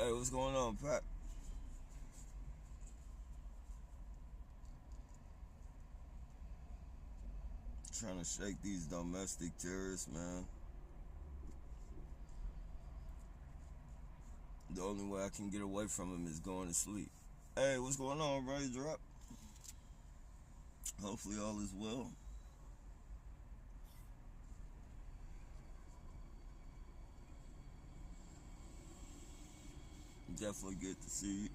Hey, what's going on, Pat? Trying to shake these domestic terrorists, man. The only way I can get away from them is going to sleep. Hey, what's going on, bro? You drop? Hopefully all is well. Definitely good to see you.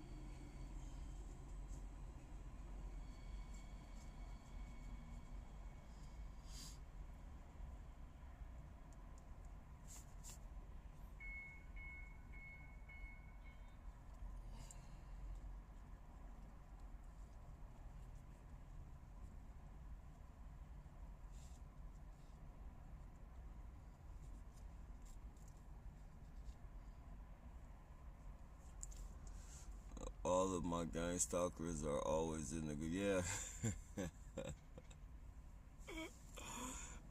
All of my gang stalkers are always in the yeah.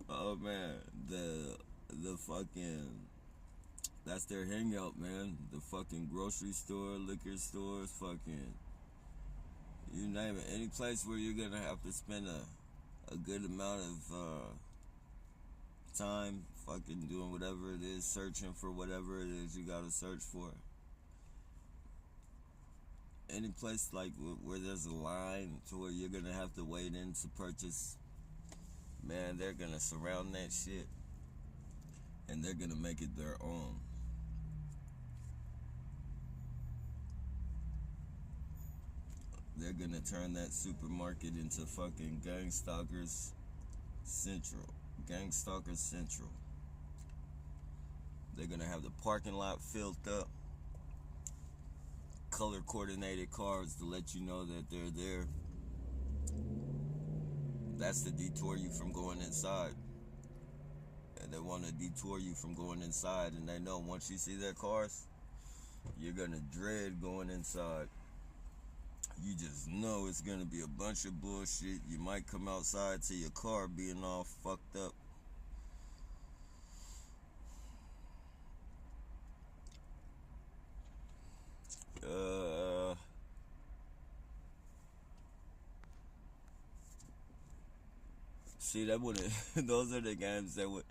Oh man, the fucking that's their hangout, man. The fucking grocery store, liquor stores, fucking you name it. Any place where you're gonna have to spend a good amount of time fucking doing whatever it is, searching for whatever it is you gotta search for. Any place like where there's a line to where you're gonna have to wait in to purchase, man, they're gonna surround that shit and they're gonna make it their own. They're gonna turn that supermarket into fucking Gang Stalkers Central. Gang Stalkers Central. They're gonna have the parking lot filled up, color coordinated cars to let you know that they're there. That's to detour you from going inside. And they want to detour you from going inside, and they know once you see their cars, you're gonna dread going inside. You just know it's gonna be a bunch of bullshit. You might come outside to your car being all fucked up. Uh, See, that wouldn't. Those are the games that would.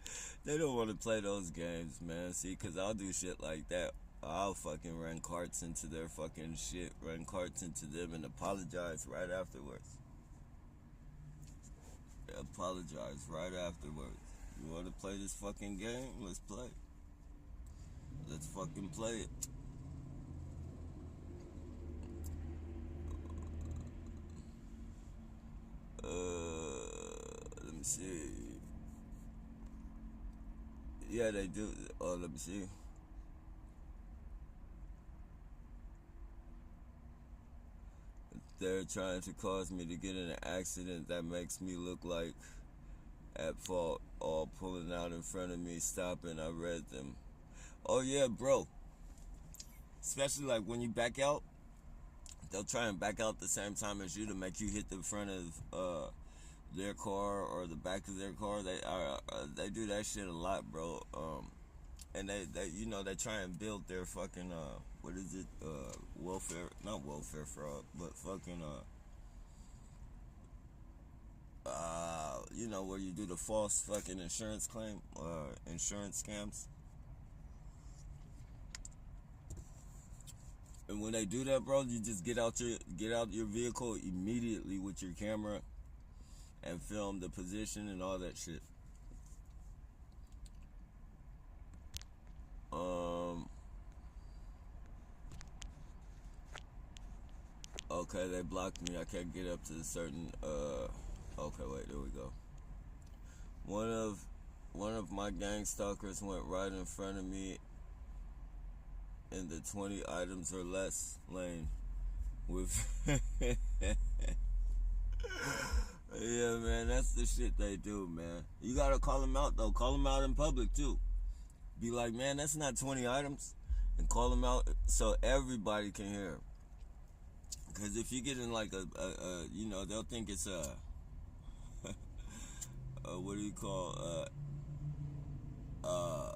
They don't want to play those games, man. See, cause I'll do shit like that. I'll fucking run carts into their fucking shit, run carts into them, and apologize right afterwards. Apologize right afterwards. You want to play this fucking game? Let's play. Let's fucking play it. Let me see. Yeah, they do. Oh, let me see. They're trying to cause me to get in an accident that makes me look like at fault. All pulling out in front of me, stopping. I read them. Oh yeah, bro. Especially like when you back out, they'll try and back out the same time as you to make you hit the front of their car or the back of their car. They do that shit a lot, bro. And they they try and build their fucking what is it, welfare, not welfare fraud, but fucking where you do the false fucking insurance claim, insurance scams. And when they do that, bro, you just get out your vehicle immediately with your camera and film the position and all that shit. Um, okay, they blocked me. I can't get up to the certain. Okay, wait, there we go. One of my gang stalkers went right in front of me in the 20 items or less lane with. Yeah, man, that's the shit they do, man. You gotta call them out though. Call them out in public too. Be like, man, that's not 20 items, and call them out so everybody can hear. Because if you get in like they'll think it's what do you call uh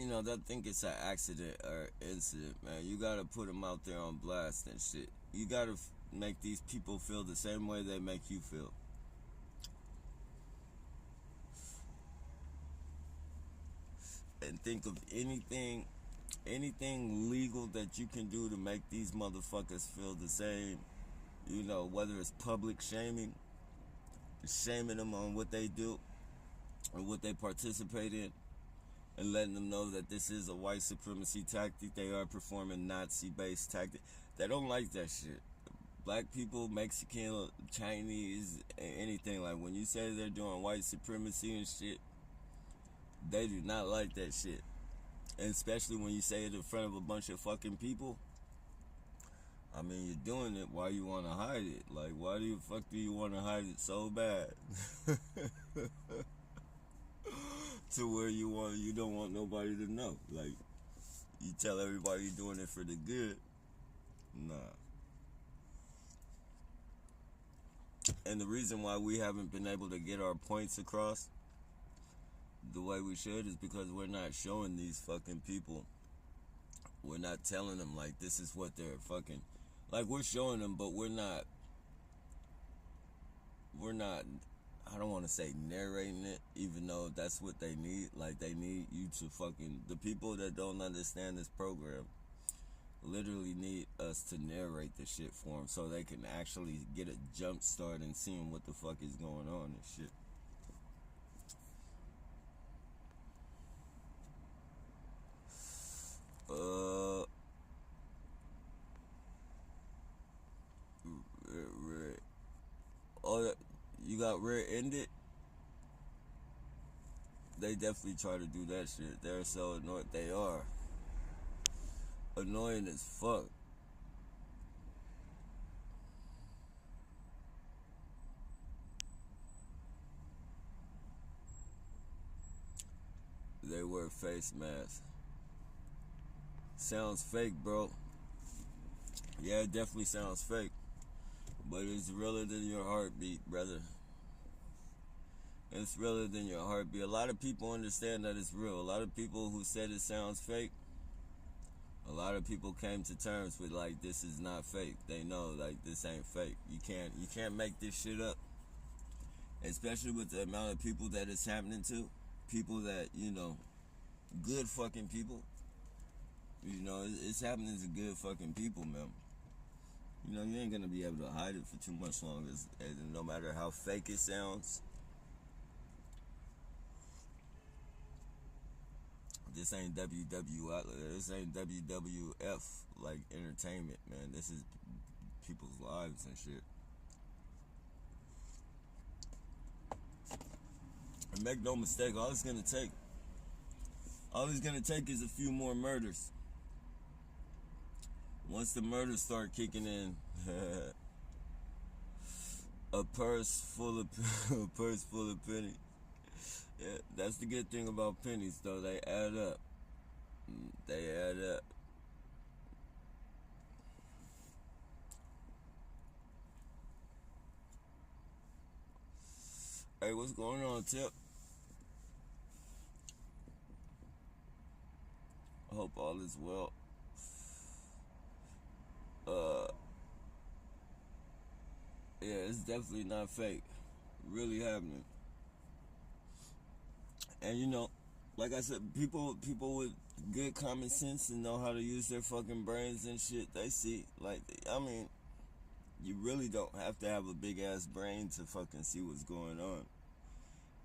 They'll think it's an accident or incident, man. You gotta put them out there on blast and shit. You gotta make these people feel the same way they make you feel. And think of anything legal that you can do to make these motherfuckers feel the same. Whether it's public shaming them on what they do or what they participate in, and letting them know that this is a white supremacy tactic. They are performing Nazi-based tactic. They don't like that shit. Black people, Mexican, Chinese, anything. Like, when you say they're doing white supremacy and shit, they do not like that shit. And especially when you say it in front of a bunch of fucking people. I mean, you're doing it. Why you want to hide it? Like, why the fuck do you want to hide it so bad? To where you don't want nobody to know. Like, you tell everybody you're doing it for the good. Nah. And the reason why we haven't been able to get our points across the way we should is because we're not showing these fucking people. We're not telling them, like, this is what they're fucking... Like, we're showing them, but we're not... I don't want to say narrating it, even though that's what they need. Like, they need you to fucking... The people that don't understand this program literally need us to narrate the shit for them so they can actually get a jump start in seeing what the fuck is going on and shit. Oh, you got rear-ended? They definitely try to do that shit. They're so annoying. They are annoying as fuck. They wear face masks. Sounds fake, bro. Yeah, it definitely sounds fake. But it's realer than your heartbeat, brother. It's realer than your heartbeat. A lot of people understand that it's real. A lot of people who said it sounds fake, a lot of people came to terms with, like, this is not fake. They know, like, this ain't fake. You can't make this shit up. Especially with the amount of people that it's happening to. People that, good fucking people. It's happening to good fucking people, man. You ain't gonna be able to hide it for too much longer. And no matter how fake it sounds, this ain't this ain't WWF, like, entertainment, man. This is people's lives and shit. And make no mistake, all it's gonna take is a few more murders. Once the murders start kicking in, a purse full of pennies. Yeah, that's the good thing about pennies, though. They add up. They add up. Hey, what's going on, Tip? I hope all is well. Yeah, it's definitely not fake. Really happening. And like I said, people with good common sense and know how to use their fucking brains and shit, they see, like, I mean, you really don't have to have a big ass brain to fucking see what's going on.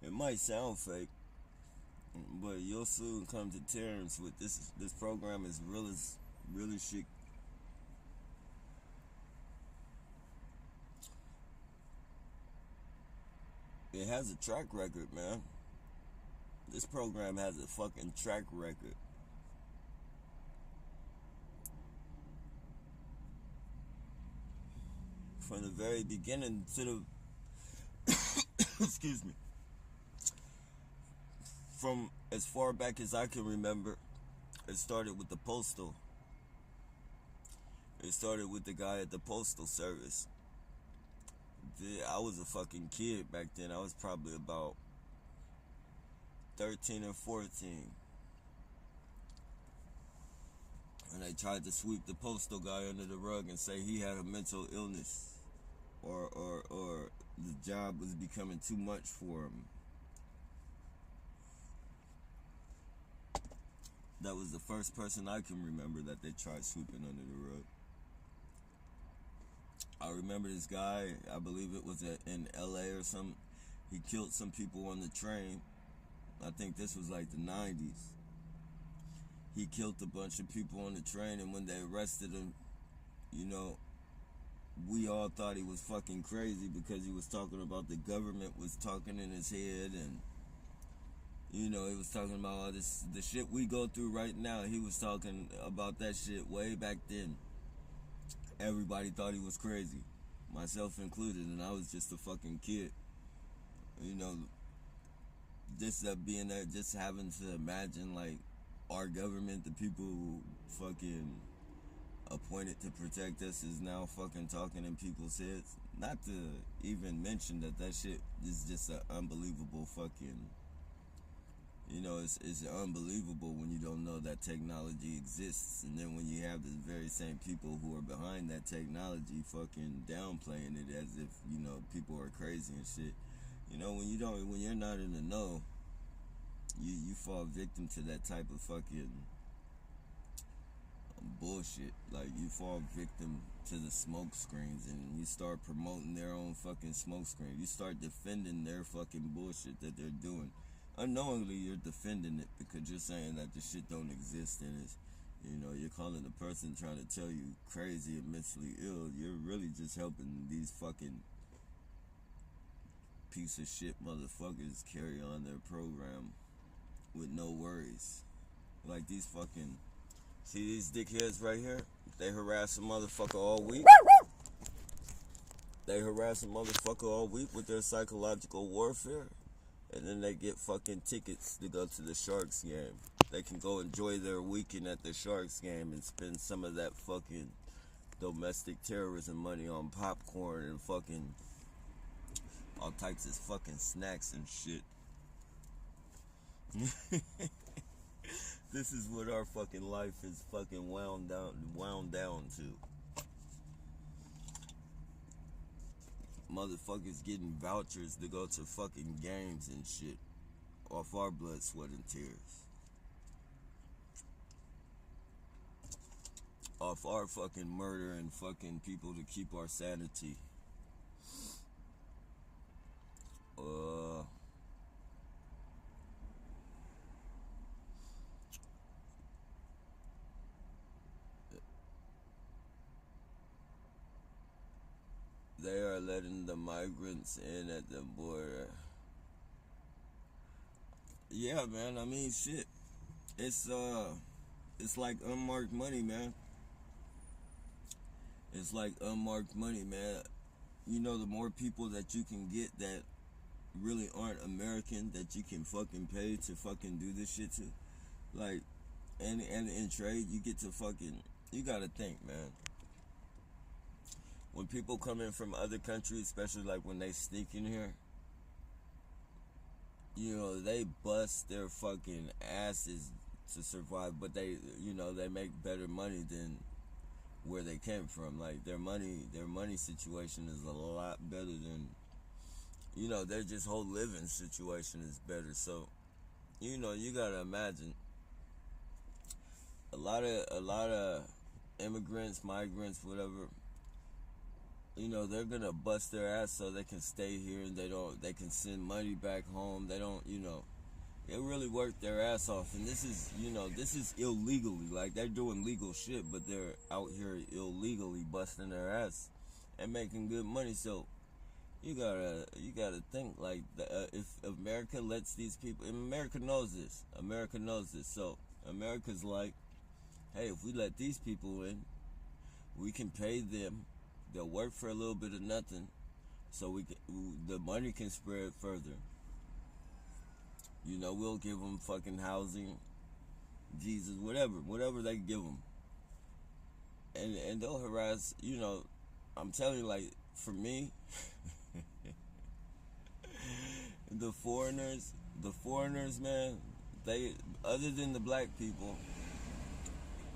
It might sound fake, but you'll soon come to terms with this. This program is real as shit. It has a track record, man. This program has a fucking track record. From the very beginning to the excuse me, from as far back as I can remember, it started with the postal. It started with the guy at the postal service. I was a fucking kid back then. I was probably about 13 or 14. And they tried to sweep the postal guy under the rug and say he had a mental illness, or the job was becoming too much for him. That was the first person I can remember that they tried sweeping under the rug. I remember this guy, I believe it was in LA or something. He killed some people on the train. I think this was like the 90s. He killed a bunch of people on the train, and when they arrested him, you know, we all thought he was fucking crazy because he was talking about the government was talking in his head, and you know, he was talking about all this, the shit we go through right now. He was talking about that shit way back then. Everybody thought he was crazy, myself included, and I was just a fucking kid. You know, just being there, just having to imagine, like, our government, the people who fucking appointed to protect us, is now fucking talking in people's heads. Not to even mention that shit is just an unbelievable fucking, you know, it's unbelievable when you don't know that technology exists, and then when you have the very same people who are behind that technology fucking downplaying it as if, you know, people are crazy and shit. You know, when you're not in the know, you fall victim to that type of fucking bullshit. Like, you fall victim to the smoke screens, and you start promoting their own fucking smoke screen. You start defending their fucking bullshit that they're doing. Unknowingly, you're defending it because you're saying that the shit don't exist, and it's, you know, you're calling the person trying to tell you crazy and mentally ill. You're really just helping these fucking piece of shit motherfuckers carry on their program with no worries. Like these fucking, see these dickheads right here? They harass a motherfucker all week. They harass a motherfucker all week with their psychological warfare, and then they get fucking tickets to go to the Sharks game. They can go enjoy their weekend at the Sharks game and spend some of that fucking domestic terrorism money on popcorn and fucking all types of fucking snacks and shit. This is what our fucking life is fucking wound down to. Motherfuckers getting vouchers to go to fucking games and shit off our blood, sweat, and tears. Off our fucking murder and fucking people to keep our sanity. They are letting the migrants in at the border. Yeah, man, I mean, shit. It's like unmarked money, man. It's like unmarked money, man. You know, the more people that you can get that really aren't American that you can fucking pay to fucking do this shit to, like, and in trade, you get to fucking, you gotta think, man. When people come in from other countries, especially like when they sneak in here, you know, they bust their fucking asses to survive, but they, you know, they make better money than where they came from. Like, their money situation is a lot better than, you know, their just whole living situation is better. So, you know, you gotta imagine a lot of immigrants, migrants, whatever, you know, they're gonna bust their ass so they can stay here, and they can send money back home. They don't, you know, they really work their ass off. And this is, you know, this is illegally. Like, they're doing legal shit, but they're out here illegally busting their ass and making good money. So you gotta think, like, if America lets these people, and America knows this. So America's like, hey, if we let these people in, we can pay them. They'll work for a little bit of nothing, so the money can spread further. You know, we'll give them fucking housing, Jesus, whatever they give them, and they'll harass. You know, I'm telling you, like, for me, the foreigners, man, they, other than the black people,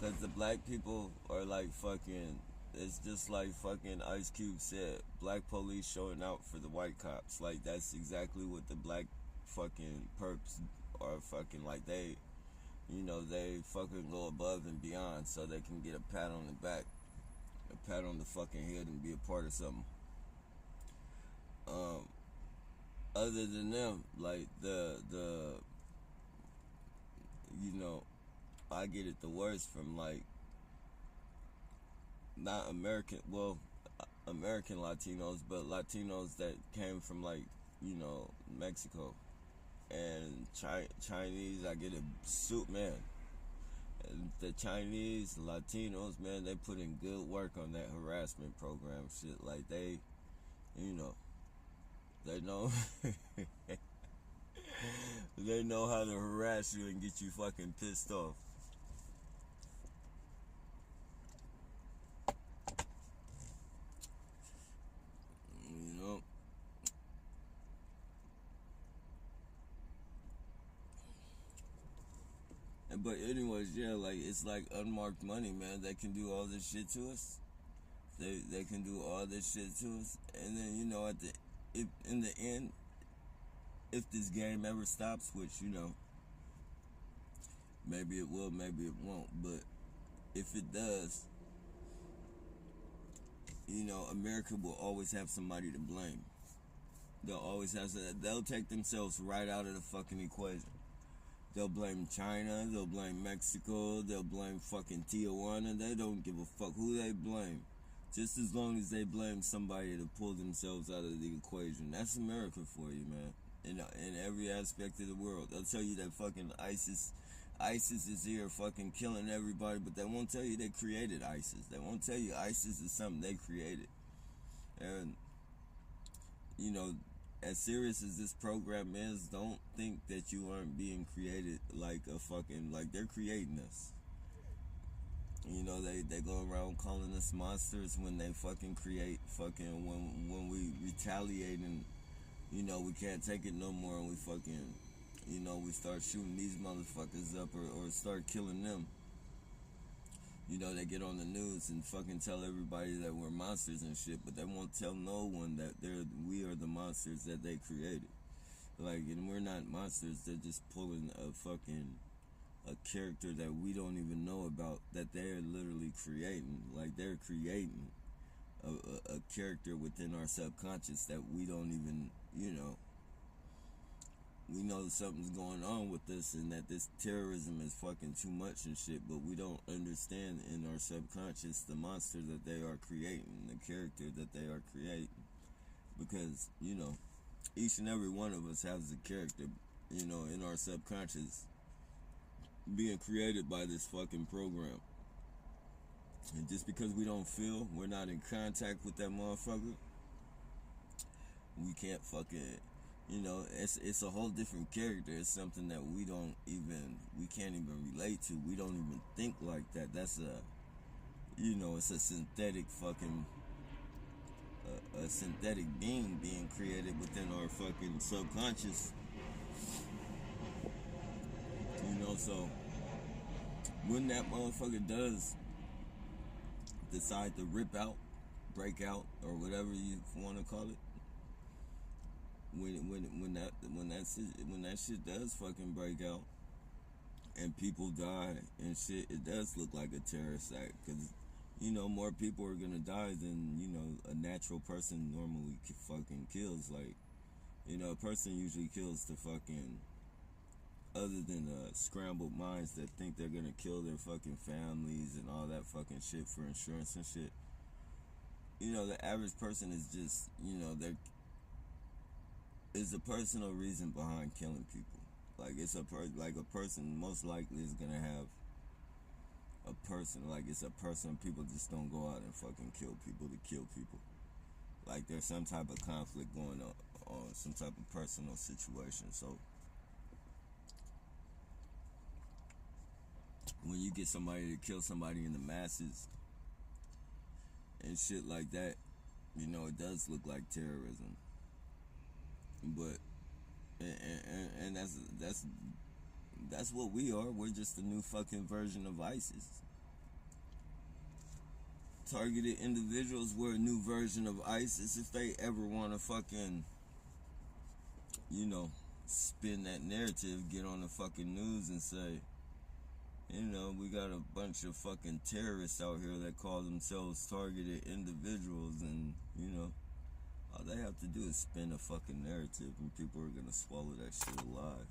Cause the black people are like fucking. It's just like fucking Ice Cube said. Black police showing out for the white cops. Like that's exactly what the black fucking perps are fucking like. They, they fucking go above and beyond so they can get a pat on the back, a pat on the fucking head, and be a part of something. Um, Other than them, like you know, I get it the worst from like not American, well, American Latinos, but Latinos that came from like, Mexico and Chinese. I get a suit, man. And the Chinese Latinos, man, they put in good work on that harassment program shit. Like you know, they know they know how to harass you and get you fucking pissed off. You know. But anyways, yeah, like it's like unmarked money, man. They can do all this shit to us. They can do all this shit to us, and then in the end, if this game ever stops, which maybe it will, maybe it won't, but if it does, America will always have somebody to blame. They'll always have they'll take themselves right out of the fucking equation. They'll blame China, they'll blame Mexico, they'll blame fucking Tijuana. They don't give a fuck who they blame. Just as long as they blame somebody to pull themselves out of the equation. That's America for you, man. In every aspect of the world. They'll tell you that fucking ISIS is here fucking killing everybody, but they won't tell you they created ISIS. They won't tell you ISIS is something they created. And, as serious as this program is, don't think that you aren't being created like they're creating us. They go around calling us monsters when they fucking create fucking, when we retaliate and, we can't take it no more and we fucking, we start shooting these motherfuckers up or start killing them. They get on the news and fucking tell everybody that we're monsters and shit, but they won't tell no one that we are the monsters that they created. Like, and we're not monsters. They're just pulling a character that we don't even know about, that they're literally creating. Like, they're creating a character within our subconscious that we don't even, we know something's going on with this and that this terrorism is fucking too much and shit, but we don't understand in our subconscious the monster that they are creating, the character that they are creating. Because, each and every one of us has a character, in our subconscious being created by this fucking program. And just because we don't feel, we're not in contact with that motherfucker, we can't fucking, it's a whole different character. It's something that we can't even relate to. We don't even think like that. That's it's a synthetic fucking, a synthetic being created within our fucking subconscious. So when that motherfucker does decide to rip out, break out, or whatever you want to call it, when that shit does fucking break out and people die and shit, it does look like a terrorist act, because more people are gonna die than a natural person normally fucking kills. Like, a person usually kills to fucking, other than scrambled minds that think they're gonna kill their fucking families and all that fucking shit for insurance and shit. The average person is just, there's a personal reason behind killing people. Like, it's a person most likely is gonna have a person, like it's a person. People just don't go out and fucking kill people to kill people. Like, there's some type of conflict going on, some type of personal situation. So when you get somebody to kill somebody in the masses and shit like that, it does look like terrorism. But and that's what we are. We're just a new fucking version of ISIS. targeted individuals were a new version of ISIS. If they ever want to fucking, you know, spin that narrative, get on the fucking news and say, you know, we got a bunch of fucking terrorists out here that call themselves targeted individuals, and, you know, all they have to do is spin a fucking narrative and people are gonna swallow that shit alive.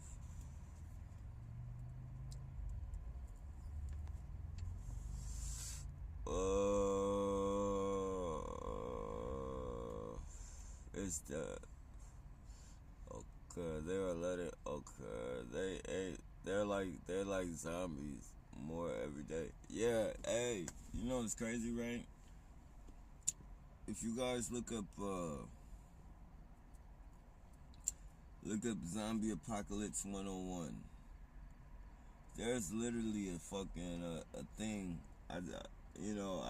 It's the okay. They're letting they're like zombies more every day. Yeah, hey, you know what's crazy, right? If you guys look up Zombie Apocalypse 101, there's literally a fucking a thing. I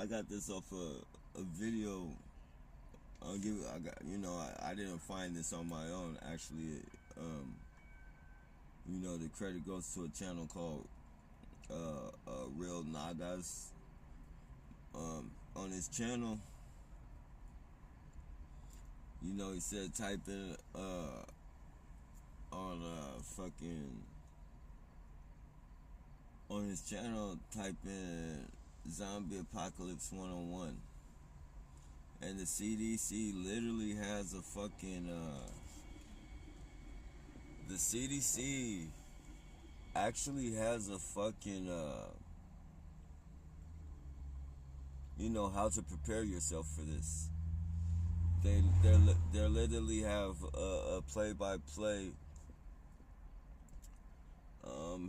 got this off a video. I didn't find this on my own. Actually, the credit goes to a channel called Real Nagas. On his channel, he said type in on his channel, type in Zombie Apocalypse 101. And the CDC literally has a fucking, the CDC actually has a fucking, how to prepare yourself for this. They literally have a play-by-play,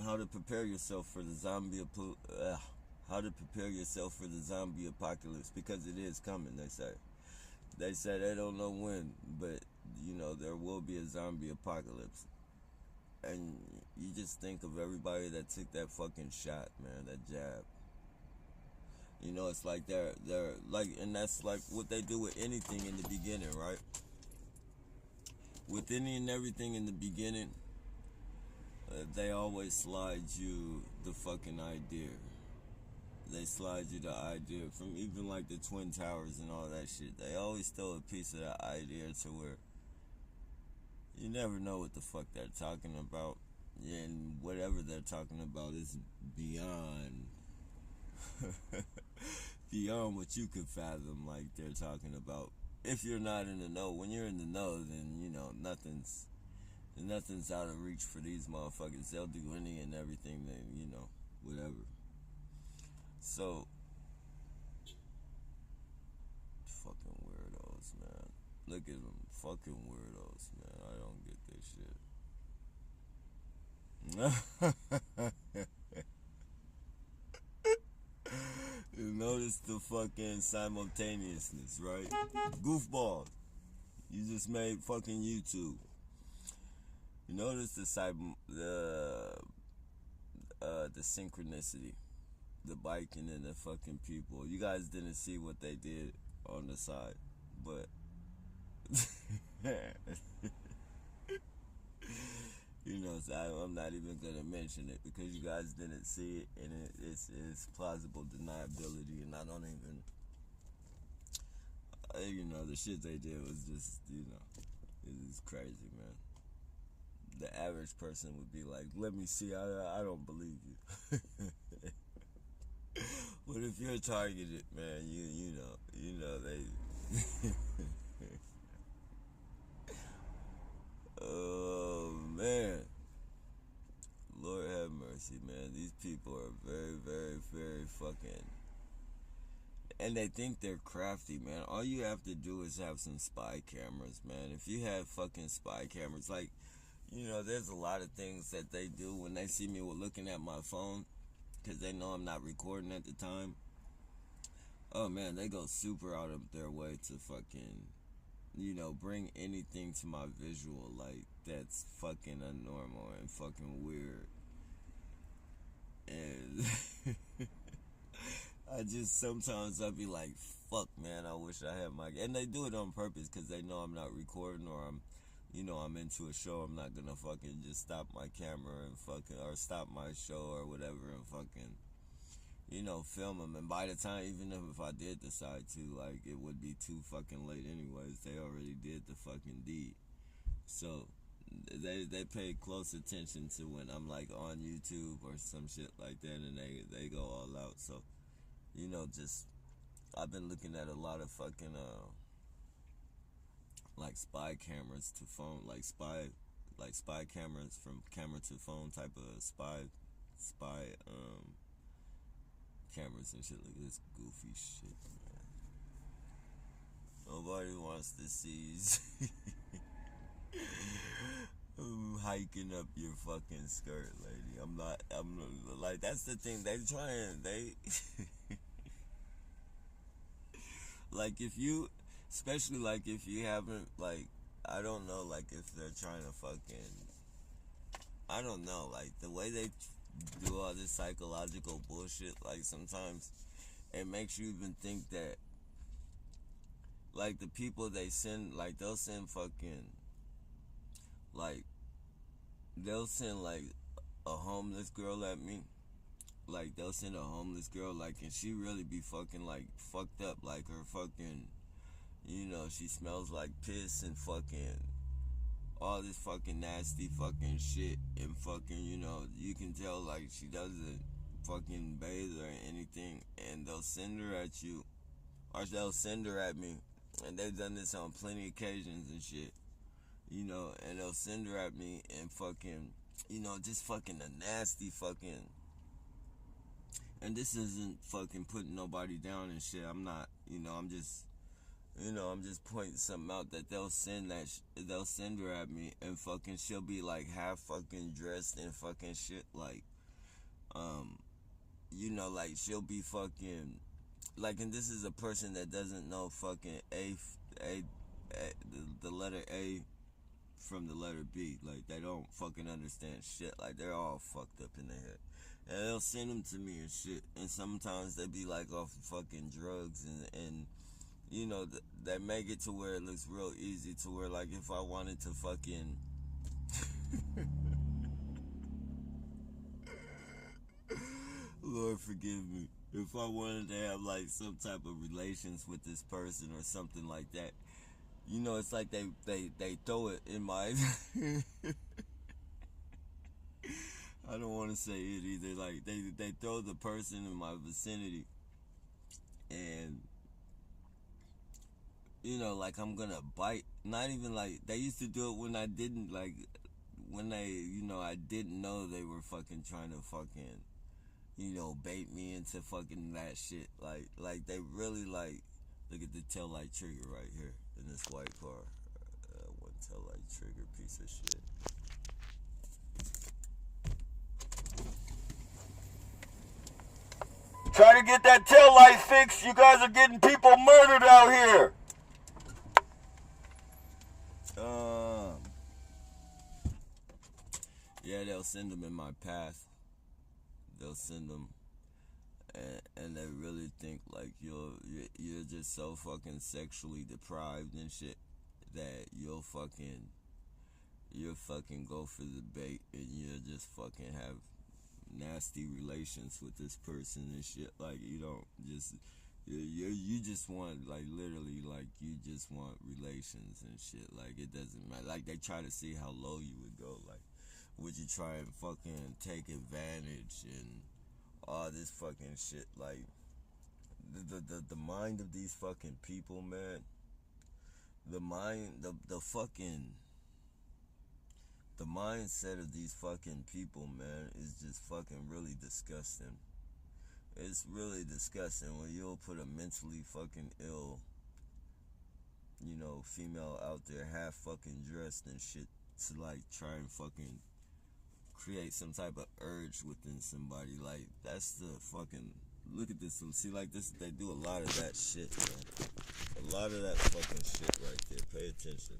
how to prepare yourself for the zombie apocalypse, because it is coming. They say they don't know when, but there will be a zombie apocalypse. And you just think of everybody that took that fucking shot, man, that jab. It's like they're like, and that's like what they do with anything in the beginning, right? With any and everything in the beginning, they always slide you the fucking idea. They slide you the idea from even like the Twin Towers and all that shit. They always throw a piece of that idea to where you never know what the fuck they're talking about. Yeah, and whatever they're talking about is beyond beyond what you could fathom, like they're talking about. If you're not in the know, when you're in the know, then nothing's out of reach for these motherfuckers. They'll do any and everything, then whatever. So fucking weirdos, man. Look at them, fucking weirdos, man. I don't get this shit. You notice the fucking simultaneousness, right? Goofball. You just made fucking YouTube. You notice the synchronicity, the biking and the fucking people. You guys didn't see what they did on the side, but so I'm not even gonna mention it because you guys didn't see it, and it's plausible deniability, and I don't even, the shit they did was just, it's crazy, man. The average person would be like, let me see, I don't believe you. But if you're targeted, man, they oh man, Lord have mercy, man. These people are very, very, very fucking, and they think they're crafty, man. All you have to do is have some spy cameras, man. If you have fucking spy cameras, like, there's a lot of things that they do when they see me looking at my phone, because they know I'm not recording at the time. Oh man, they go super out of their way to fucking, bring anything to my visual like that's fucking abnormal and fucking weird. And sometimes I'll be like, fuck, man, I wish I had my, and they do it on purpose because they know I'm not recording, or I'm into a show. I'm not gonna fucking just stop my camera and fucking, or stop my show or whatever and fucking, film them. And by the time, even if I did decide to, like, it would be too fucking late anyways. They already did the fucking deed. So they pay close attention to when I'm like on YouTube or some shit like that, and they go all out. So just I've been looking at a lot of fucking like spy cameras to phone, like spy cameras from camera to phone type of spy cameras and shit. Look at this goofy shit, man. Nobody wants to see hiking up your fucking skirt, lady. I'm like, that's the thing. They like, if you, especially like if you haven't, like, I don't know, like if they're trying to fucking, I don't know, like the way they do all this psychological bullshit, like sometimes it makes you even think that, like, the people they send, like they'll send fucking, like they'll send like a homeless girl at me. Like they'll send a homeless girl, like, and she really be fucking like fucked up, like her fucking, she smells like piss and fucking all this fucking nasty fucking shit, and fucking, you can tell like she doesn't fucking bathe or anything, and they'll send her at you, or they'll send her at me, and they've done this on plenty of occasions and shit, and they'll send her at me and fucking, just fucking a nasty fucking, and this isn't fucking putting nobody down and shit. I'm not, I'm just pointing something out, that they'll send her at me, and fucking she'll be like half fucking dressed and fucking shit, like, like she'll be fucking, like, and this is a person that doesn't know fucking the letter A from the letter B. Like, they don't fucking understand shit. Like, they're all fucked up in their head. And they'll send them to me and shit. And sometimes they be like off fucking drugs, and they make it to where it looks real easy, to where, like, if I wanted to fucking Lord forgive me, if I wanted to have like some type of relations with this person or something like that, it's like they throw it in my I don't want to say it either. Like, they throw the person in my vicinity, and like, I'm gonna bite. Not even like they used to do it when I didn't, like, when I didn't know they were fucking trying to fucking, bait me into fucking that shit. Like they really, like, look at the tail light trigger right here in this white car. One tail light trigger, piece of shit. Try to get that tail light fixed. You guys are getting people murdered out here. Yeah, they'll send them in my path. They'll send them, and they really think like you're just so fucking sexually deprived and shit that you'll fucking go for the bait, and you'll just fucking have nasty relations with this person and shit. Like, you don't just you just want, like, literally, like, you just want relations and shit. Like, it doesn't matter. Like, they try to see how low you would go. Like, would you try and fucking take advantage and all this fucking shit? Like, the mind of these fucking people, man. The mindset of these fucking people, man, is just fucking really disgusting. It's really disgusting when you'll put a mentally fucking ill, female out there half fucking dressed and shit to, like, try and fucking create some type of urge within somebody. Like, that's the fucking, look at this. See, like, this, they do a lot of that shit, man. A lot of that fucking shit right there. Pay attention.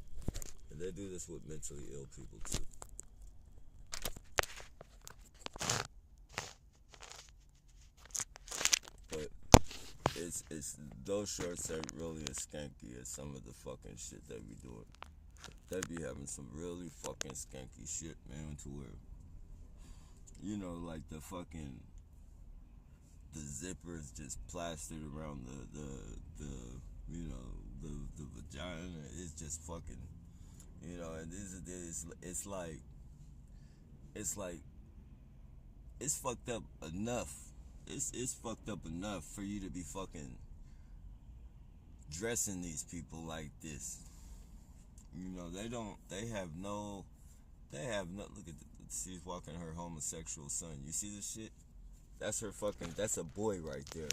And they do this with mentally ill people too. But it's those shorts ain't really as skanky as some of the fucking shit they be doing. They be having some really fucking skanky shit, man, to where, like, the fucking, the zippers just plastered around the you know the vagina. It's just fucking, you know. And it's like it's fucked up enough. It's fucked up enough for you to be fucking dressing these people like this. You know, they have no, look at she's walking her homosexual son. You see this shit? That's a boy right there.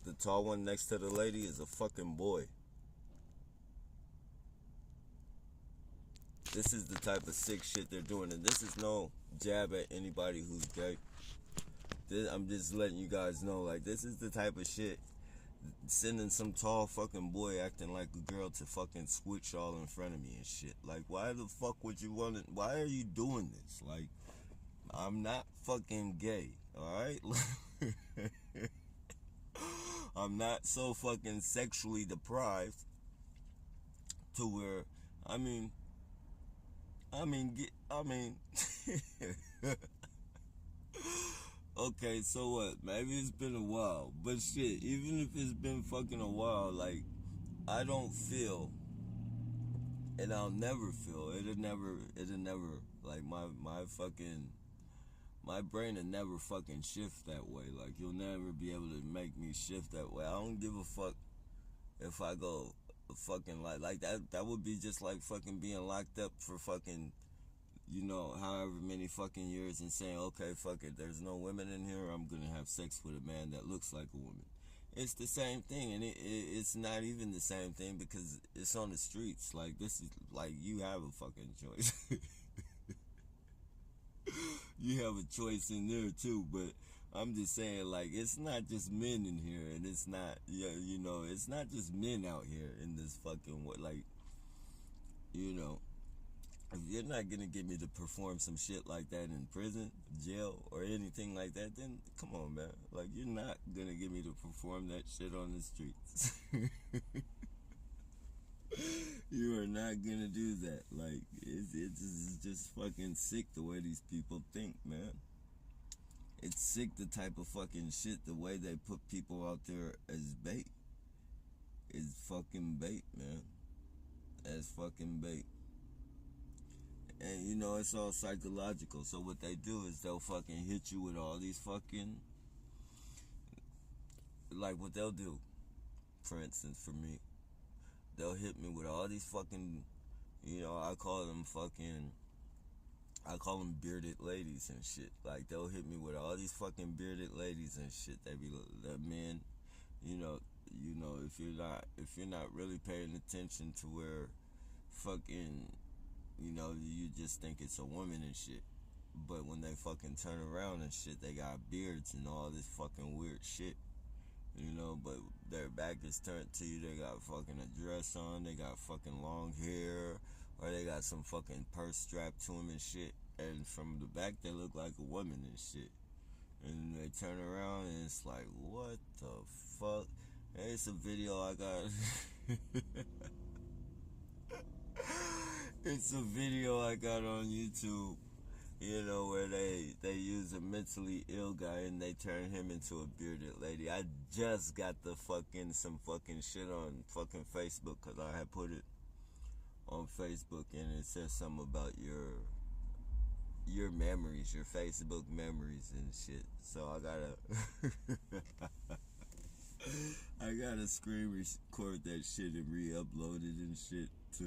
The tall one next to the lady is a fucking boy. This is the type of sick shit they're doing, and this is no jab at anybody who's gay. I'm just letting you guys know, like, this is the type of shit. Sending some tall fucking boy acting like a girl to fucking switch all in front of me and shit. Like, why the fuck would you want it? Why are you doing this? Like, I'm not fucking gay, alright? I'm not so fucking sexually deprived to where, I mean, okay, so what? Maybe it's been a while, but shit, even if it's been fucking a while, like, I don't feel, and I'll never feel, it'll never, like, my brain will never fucking shift that way. Like, you'll never be able to make me shift that way. I don't give a fuck if I go fucking like that would be just like fucking being locked up for fucking, you know, however many fucking years and saying, okay, fuck it, there's no women in here, I'm gonna have sex with a man that looks like a woman. It's the same thing, and it's not even the same thing because it's on the streets. Like, this is, like, you have a fucking choice. You have a choice in there too, but I'm just saying, like, it's not just men in here, and it's not, yeah, you know, it's not just men out here in this fucking, like, you know, if you're not gonna get me to perform some shit like that in prison, jail, or anything like that, then come on, man. Like, you're not gonna get me to perform that shit on the streets. You are not gonna do that. Like, it's just fucking sick the way these people think, man. It's sick the type of fucking shit, the way they put people out there as bait. Is fucking bait, man. As fucking bait. And, you know, it's all psychological. So what they do is they'll fucking hit you with all these fucking, like, what they'll do, for instance, for me, they'll hit me with all these fucking, you know, I call them bearded ladies and shit. Like, they'll hit me with all these fucking bearded ladies and shit. They be the men, you know, if you're not really paying attention to where fucking, you know, you just think it's a woman and shit. But when they fucking turn around and shit, they got beards and all this fucking weird shit. You know, but their back is turned to you. They got fucking a dress on. They got fucking long hair. Or they got some fucking purse strapped to them and shit. And from the back, they look like a woman and shit. And they turn around and it's like, what the fuck? And it's a video I got. It's a video I got on YouTube, you know, where they use a mentally ill guy and they turn him into a bearded lady. I just got some fucking shit on fucking Facebook because I had put it on Facebook and it says something about your memories, your Facebook memories and shit. So I gotta screen record that shit and re-upload it and shit to,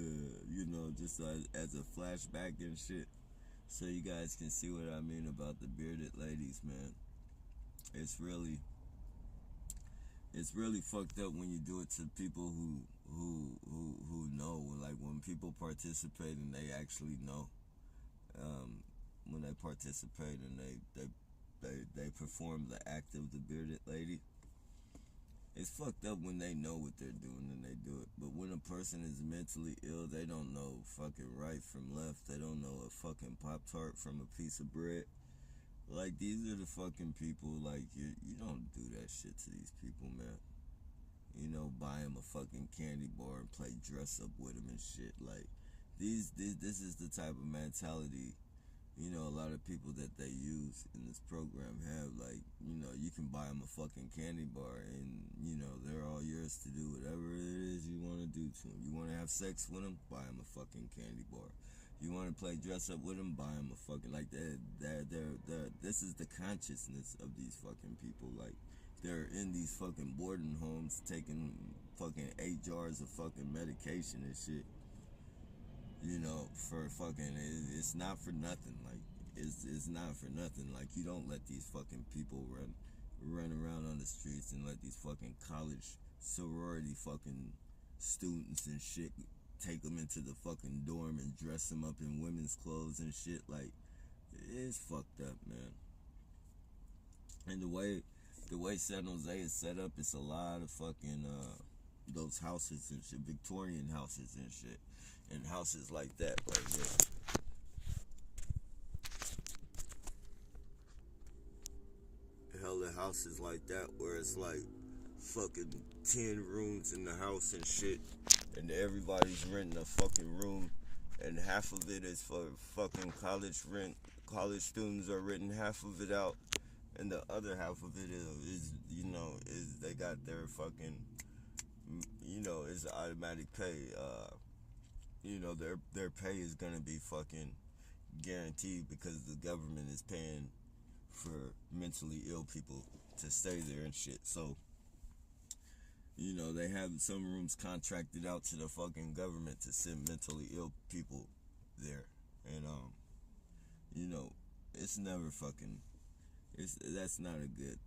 you know, just as a flashback and shit, so you guys can see what I mean about the bearded ladies, man. It's really fucked up when you do it to people who know. Like, when people participate and they actually know, when they participate and they perform the act of the bearded lady. It's fucked up when they know what they're doing and they do it. But when a person is mentally ill, they don't know fucking right from left. They don't know a fucking Pop-Tart from a piece of bread. Like, these are the fucking people, like, you don't do that shit to these people, man. You know, buy them a fucking candy bar and play dress up with them and shit. Like, this is the type of mentality You know, a lot of people that they use in this program have, like, you know, you can buy them a fucking candy bar and, you know, they're all yours to do whatever it is you want to do to them. You want to have sex with them? Buy them a fucking candy bar. You want to play dress up with them? Buy them a fucking, like, this is the consciousness of these fucking people. Like, they're in these fucking boarding homes taking fucking 8 jars of fucking medication and shit. You know, for fucking, it's not for nothing. Like, it's not for nothing. Like, you don't let these fucking people run around on the streets and let these fucking college sorority fucking students and shit take them into the fucking dorm and dress them up in women's clothes and shit. Like, it's fucked up, man. And the way San Jose is set up, it's a lot of fucking those houses and shit, Victorian houses and shit, and houses like that right here. Hella houses like that where it's like fucking 10 rooms in the house and shit, and everybody's renting a fucking room, and half of it is for fucking college rent. College students are renting half of it out, and the other half of it is you know, is they got their fucking, you know, it's automatic pay. You know, their pay is gonna be fucking guaranteed because the government is paying for mentally ill people to stay there and shit. So, you know, they have some rooms contracted out to the fucking government to send mentally ill people there. And you know, it's never fucking, that's not a good,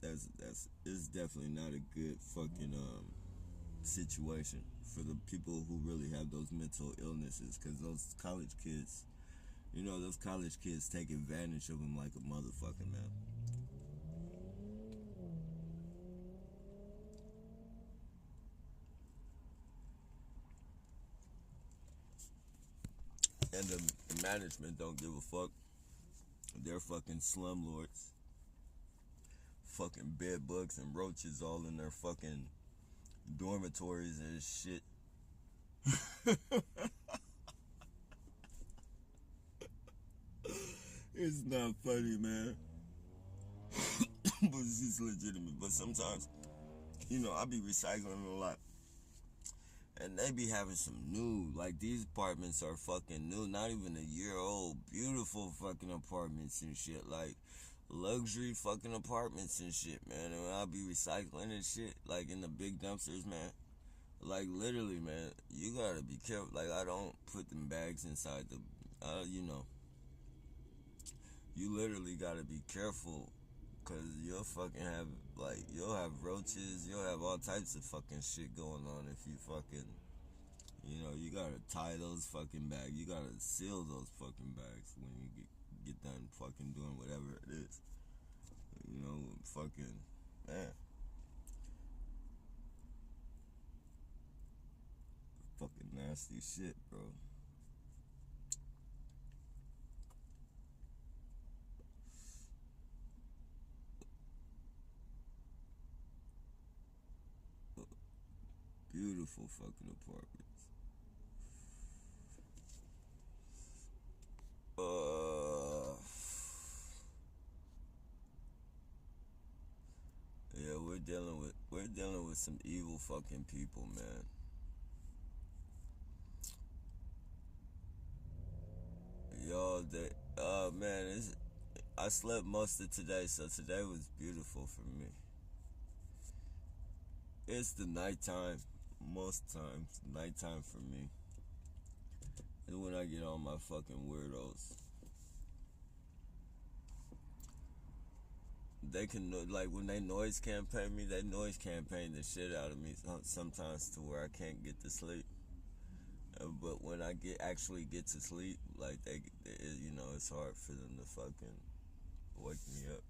it's definitely not a good fucking situation for the people who really have those mental illnesses, because those college kids, you know, those college kids take advantage of them like a motherfucker, man. And the management don't give a fuck. They're fucking slumlords. Fucking bed bugs and roaches all in their fucking dormitories and shit. It's not funny, man. But it's just legitimate. But sometimes, you know, I be recycling a lot. And they be having some new, like, these apartments are fucking new, not even a year old. Beautiful fucking apartments and shit. Like, luxury fucking apartments and shit, man. And I'll be recycling and shit, like, in the big dumpsters, man. Like, literally, man, you gotta be careful. Like, I don't put them bags inside the, you know, you literally gotta be careful, cause you'll fucking have, like, you'll have roaches, you'll have all types of fucking shit going on if you fucking, you know, you gotta tie those fucking bags, you gotta seal those fucking bags when you get done fucking doing whatever it is. You know, fucking, man. Fucking nasty shit, bro. Beautiful fucking apartments. Yeah, we're dealing with some evil fucking people, man. Yo, man, I slept most of today, so today was beautiful for me. It's the nighttime, most times, nighttime for me. And when I get all my fucking weirdos. They can, like, when they noise campaign me, they noise campaign the shit out of me sometimes to where I can't get to sleep. But when I actually get to sleep, like, you know, it's hard for them to fucking wake me up.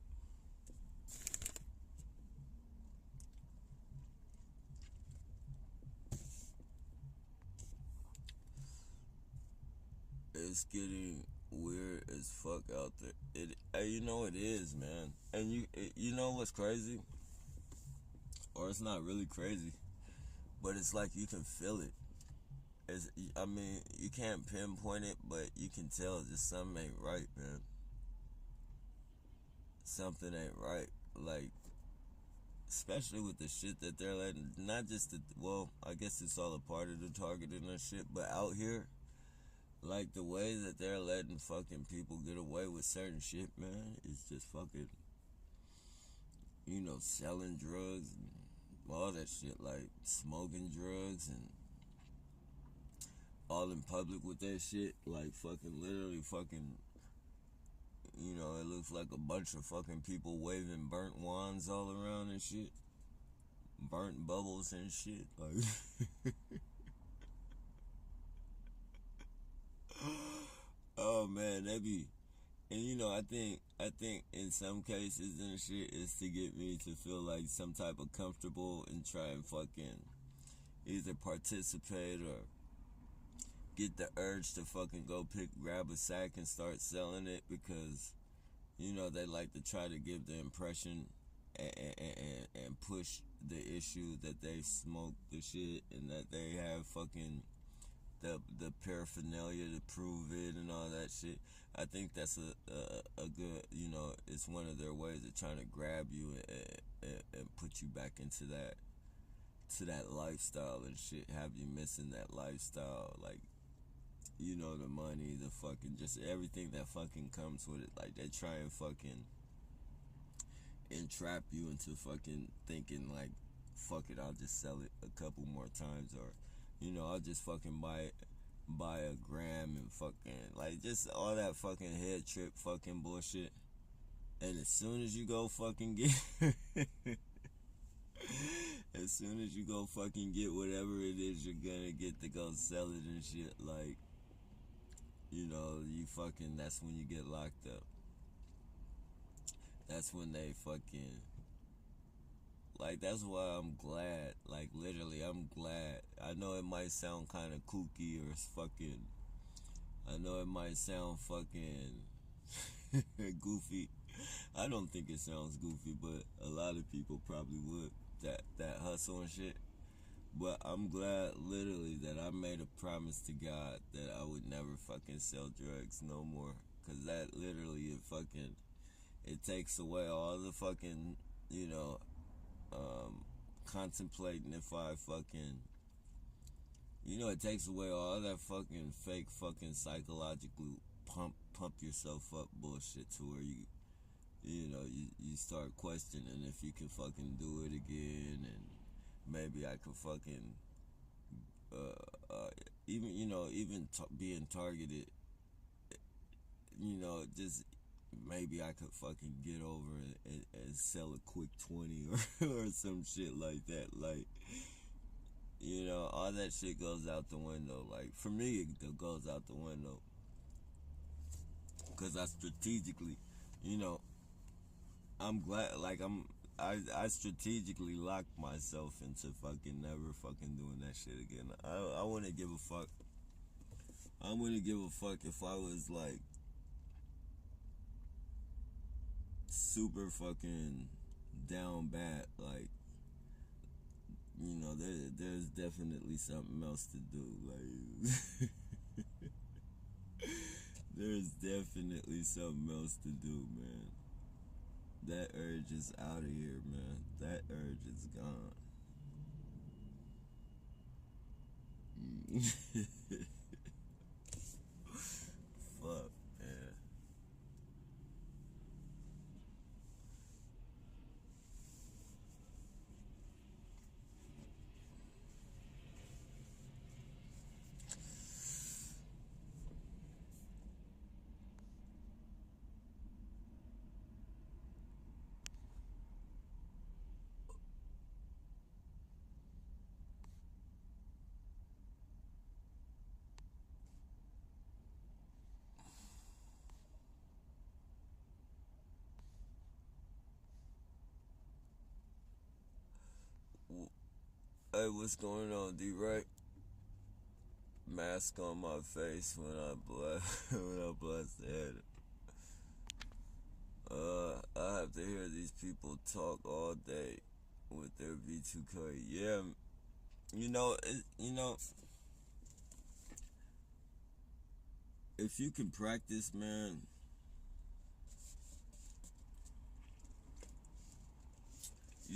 It's getting weird as fuck out there. You know it is, man. And you know what's crazy? Or it's not really crazy, but it's like you can feel it. I mean, you can't pinpoint it, but you can tell just something ain't right, man. something ain't right. Like, especially with the shit that they're letting, not just the, well, I guess it's all a part of the targeting and shit, but out here, like, the way that they're letting fucking people get away with certain shit, man, is just fucking, selling drugs and all that shit, like smoking drugs and all in public with that shit, like fucking literally fucking, it looks like a bunch of fucking people waving burnt wands all around and shit, burnt bubbles and shit, like, oh man, that be, and I think in some cases and shit is to get me to feel like some type of comfortable and try and fucking either participate or get the urge to fucking grab a sack and start selling it, because they like to try to give the impression and push the issue that they smoke the shit and that they have fucking the paraphernalia to prove it and all that shit. I think that's a good, it's one of their ways of trying to grab you and put you back into that lifestyle and shit, have you missing that lifestyle, like, the money, the fucking, just everything that fucking comes with it. Like, they try and fucking entrap you into fucking thinking like, fuck it, I'll just sell it a couple more times, or I'll just fucking buy a gram and fucking, like, just all that fucking head trip fucking bullshit. And as soon as you go fucking get as soon as you go fucking get whatever it is you're gonna get to go sell it and shit, like, you fucking, that's when you get locked up. That's when they fucking, like, that's why I'm glad, like, literally, I'm glad. I know it might sound kind of kooky or fucking, I know it might sound fucking goofy. I don't think it sounds goofy, but a lot of people probably would, that hustle and shit. But I'm glad, literally, that I made a promise to God that I would never fucking sell drugs no more. Because that literally, it takes away all the fucking, contemplating if I fucking, it takes away all that fucking fake fucking psychological pump yourself up bullshit to where you start questioning if you can fucking do it again, and maybe I could fucking, even being targeted, just maybe I could fucking get over and sell a quick 20 or some shit like that. Like, all that shit goes out the window. Like, for me, it goes out the window. Because I strategically, I'm glad, like, I strategically locked myself into fucking never fucking doing that shit again. I wouldn't give a fuck. I wouldn't give a fuck if I was, like, super fucking down bad. Like, there's definitely something else to do. Like, there's definitely something else to do, man. That urge is out of here, man. That urge is gone. Fuck, man. Hey, what's going on, D-Right? Mask on my face when I blast when I blast the head. I have to hear these people talk all day with their V2K. Yeah, if you can practice, man,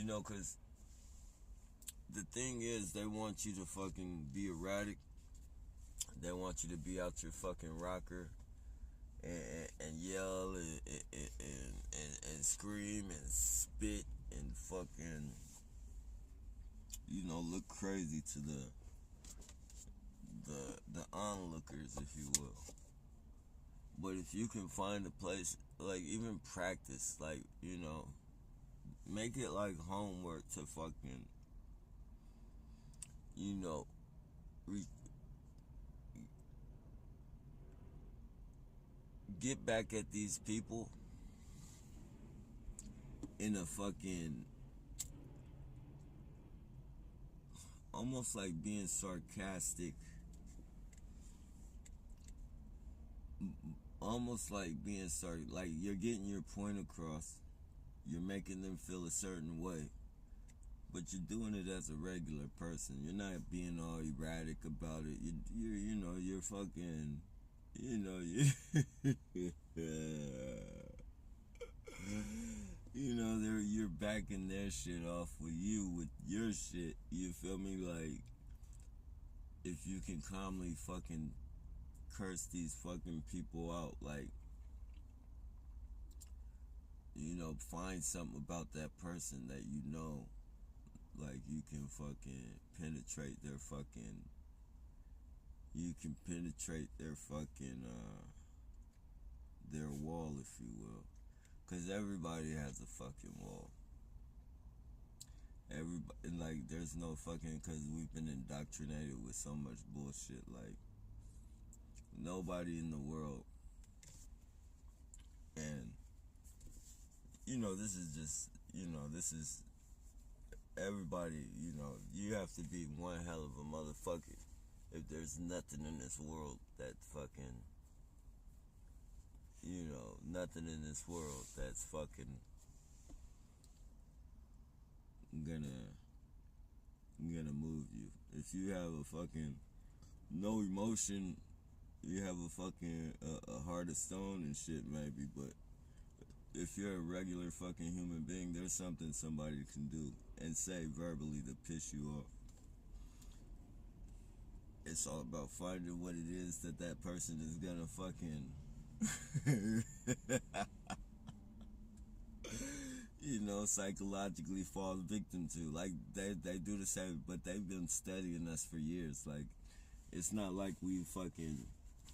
You know, because the thing is, they want you to fucking be erratic. They want you to be out your fucking rocker and yell and scream and spit and fucking, look crazy to the onlookers, if you will. But if you can find a place, like, even practice, like, make it like homework to fucking, re- get back at these people in a fucking, almost like being sarcastic, almost like being sorry, like you're getting your point across, you're making them feel a certain way, but you're doing it as a regular person. You're not being all erratic about it. You're fucking, you're backing their shit off with your shit. You feel me? Like, if you can calmly fucking curse these fucking people out, like, find something about that person that like, you can fucking penetrate their fucking, their wall, if you will. Because everybody has a fucking wall. Everybody, like, there's no fucking, because we've been indoctrinated with so much bullshit. Like, nobody in the world, and, this is just, this is everybody, you have to be one hell of a motherfucker if there's nothing in this world that fucking, nothing in this world that's fucking gonna move you. If you have a fucking no emotion, you have a fucking a heart of stone and shit, maybe, but if you're a regular fucking human being, there's something somebody can do and say verbally to piss you off. It's all about finding what it is that person is gonna fucking psychologically fall victim to. Like, they do the same, but they've been studying us for years. Like, it's not like we fucking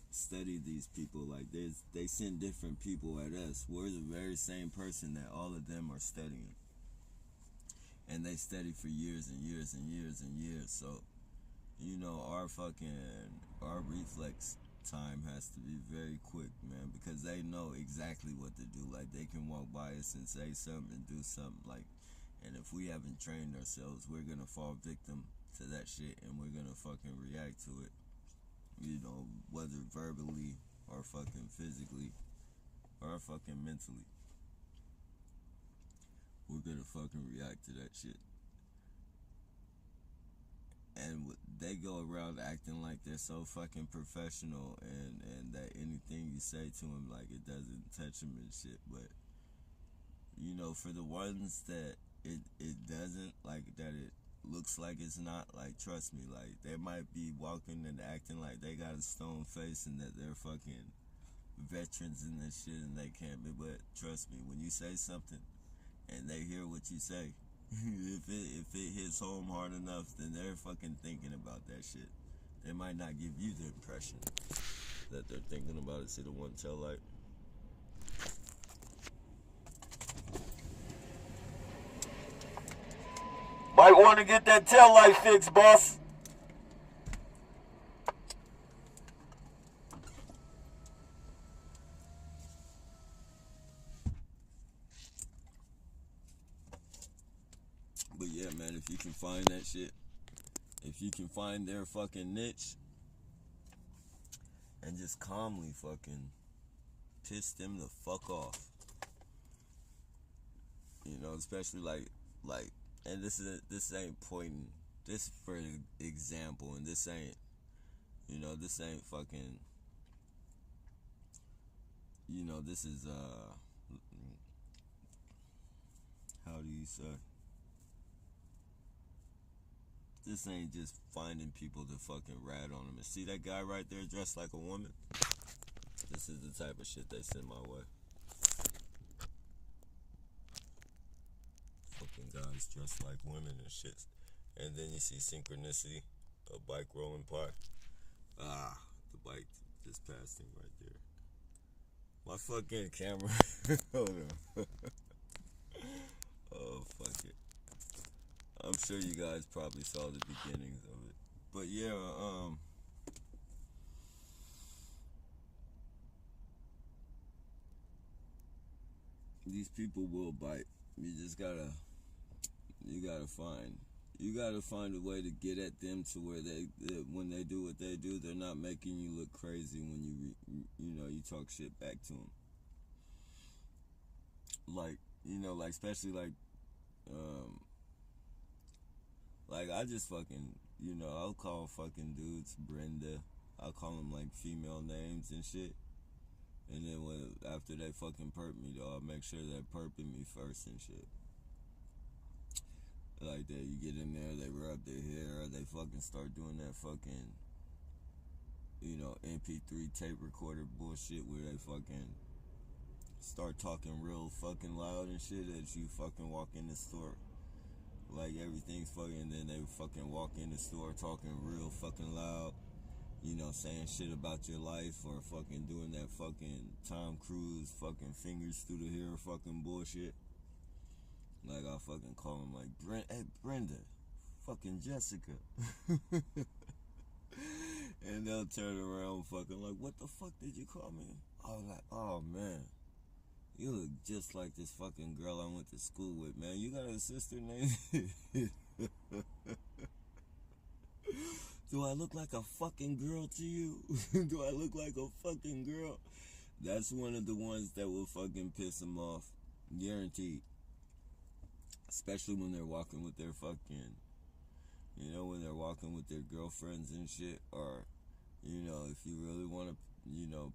study these people. Like, they send different people at us. We're the very same person that all of them are studying, and they study for years and years and years and years. So, our reflex time has to be very quick, man, because they know exactly what to do. Like, they can walk by us and say something and do something, like, and if we haven't trained ourselves, we're gonna fall victim to that shit, and we're gonna fucking react to it, whether verbally or fucking physically or fucking mentally. We're gonna fucking react to that shit. And they go around acting like they're so fucking professional, and that anything you say to them, like, it doesn't touch them and shit. But, for the ones that it doesn't, like, that it looks like it's not, like, trust me, like, they might be walking and acting like they got a stone face and that they're fucking veterans in this shit and they can't be. But trust me, when you say something and they hear what you say, if it hits home hard enough, then they're fucking thinking about that shit. They might not give you the impression that they're thinking about it. See the one tail light? Might want to get that tail light fixed, boss. But yeah, man, if you can find that shit, if you can find their fucking niche and just calmly fucking piss them the fuck off, especially like, and this ain't pointing, this for example, and this ain't, this ain't fucking, this is how do you say? This ain't just finding people to fucking rat on them. And see that guy right there dressed like a woman? This is the type of shit they send my way. Fucking guys dressed like women and shit. And then you see Synchronicity, a bike rolling park. Ah, the bike just passed him right there. My fucking camera. Hold on. Oh, fuck it. I'm sure you guys probably saw the beginnings of it. But yeah, these people will bite. You just gotta find a way to get at them to where when they do what they do, they're not making you look crazy when you talk shit back to them. Like, like especially like I just fucking, I'll call fucking dudes Brenda. I'll call them like female names and shit. And then after they fucking perp me, though, I'll make sure they're perping me first and shit. Like that, you get in there, they rub their hair, they fucking start doing that fucking, MP3 tape recorder bullshit where they fucking start talking real fucking loud and shit as you fucking walk in the store. Like everything's fucking, and then they fucking walk in the store talking real fucking loud, saying shit about your life or fucking doing that fucking Tom Cruise fucking fingers through the hair fucking bullshit. Like I fucking call him like, hey Brenda, fucking Jessica. And they'll turn around fucking like, what the fuck did you call me? I was like, oh man, you look just like this fucking girl I went to school with, man. You got a sister named... Do I look like a fucking girl to you? Do I look like a fucking girl? That's one of the ones that will fucking piss them off. Guaranteed. Especially when they're walking with their fucking... when they're walking with their girlfriends and shit. Or, if you really want to,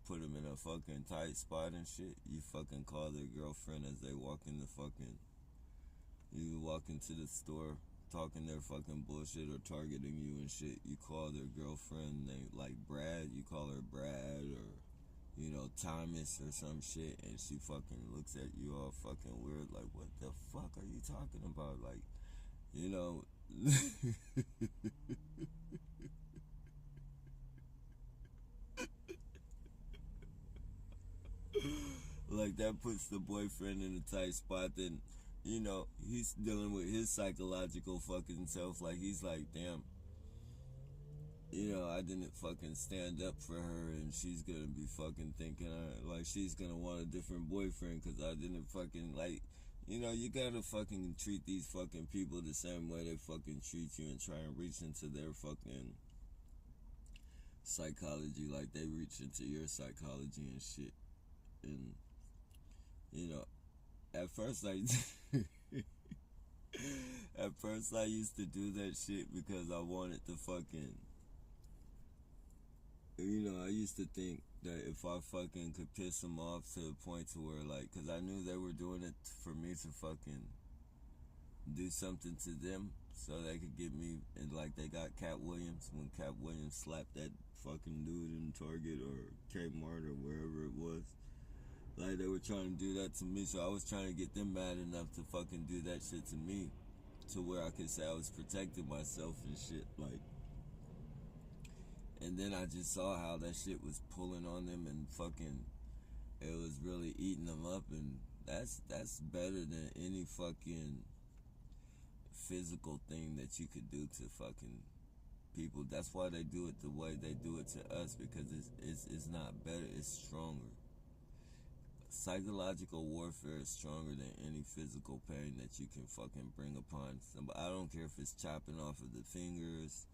put them in a fucking tight spot and shit, you fucking call their girlfriend as they walk in the fucking... You walk into the store talking their fucking bullshit or targeting you and shit. You call their girlfriend named like Brad, you call her Brad or, Thomas or some shit, and she fucking looks at you all fucking weird like, what the fuck are you talking about? Like, like that puts the boyfriend in a tight spot. Then he's dealing with his psychological fucking self. Like, he's like, damn, I didn't fucking stand up for her, and she's gonna be fucking thinking, like, she's gonna want a different boyfriend because I didn't fucking, like, you gotta fucking treat these fucking people the same way they fucking treat you and try and reach into their fucking psychology like they reach into your psychology and shit. And, at first, like... At first, I used to do that shit because I wanted to fucking... I used to think that if I fucking could piss them off to the point to where, like... Because I knew they were doing it for me to fucking do something to them so they could get me... And, like, they got Cat Williams when Cat Williams slapped that fucking dude in Target or Kmart or wherever it was. Like, they were trying to do that to me, so I was trying to get them mad enough to fucking do that shit to me, to where I could say I was protecting myself and shit, like. And then I just saw how that shit was pulling on them and fucking, it was really eating them up, and that's better than any fucking physical thing that you could do to fucking people. That's why they do it the way they do it to us, because it's not better, it's stronger. Psychological warfare is stronger than any physical pain that you can fucking bring upon somebody. I don't care if it's chopping off of the fingers.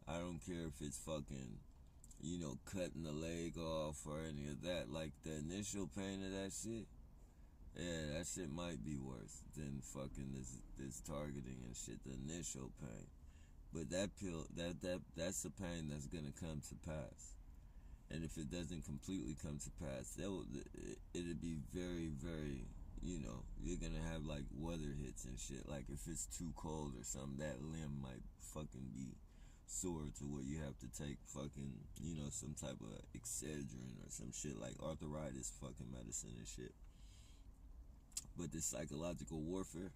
I don't care if it's fucking, cutting the leg off or any of that. Like, the initial pain of that shit, yeah, that shit might be worse than fucking this targeting and shit, the initial pain. But that's the pain that's gonna come to pass. And if it doesn't completely come to pass, it'd be very, very, you know, you're gonna have like weather hits and shit. Like if it's too cold or something, that limb might fucking be sore to where you have to take fucking, you know, some type of Excedrin or some shit like arthritis fucking medicine and shit. But this psychological warfare,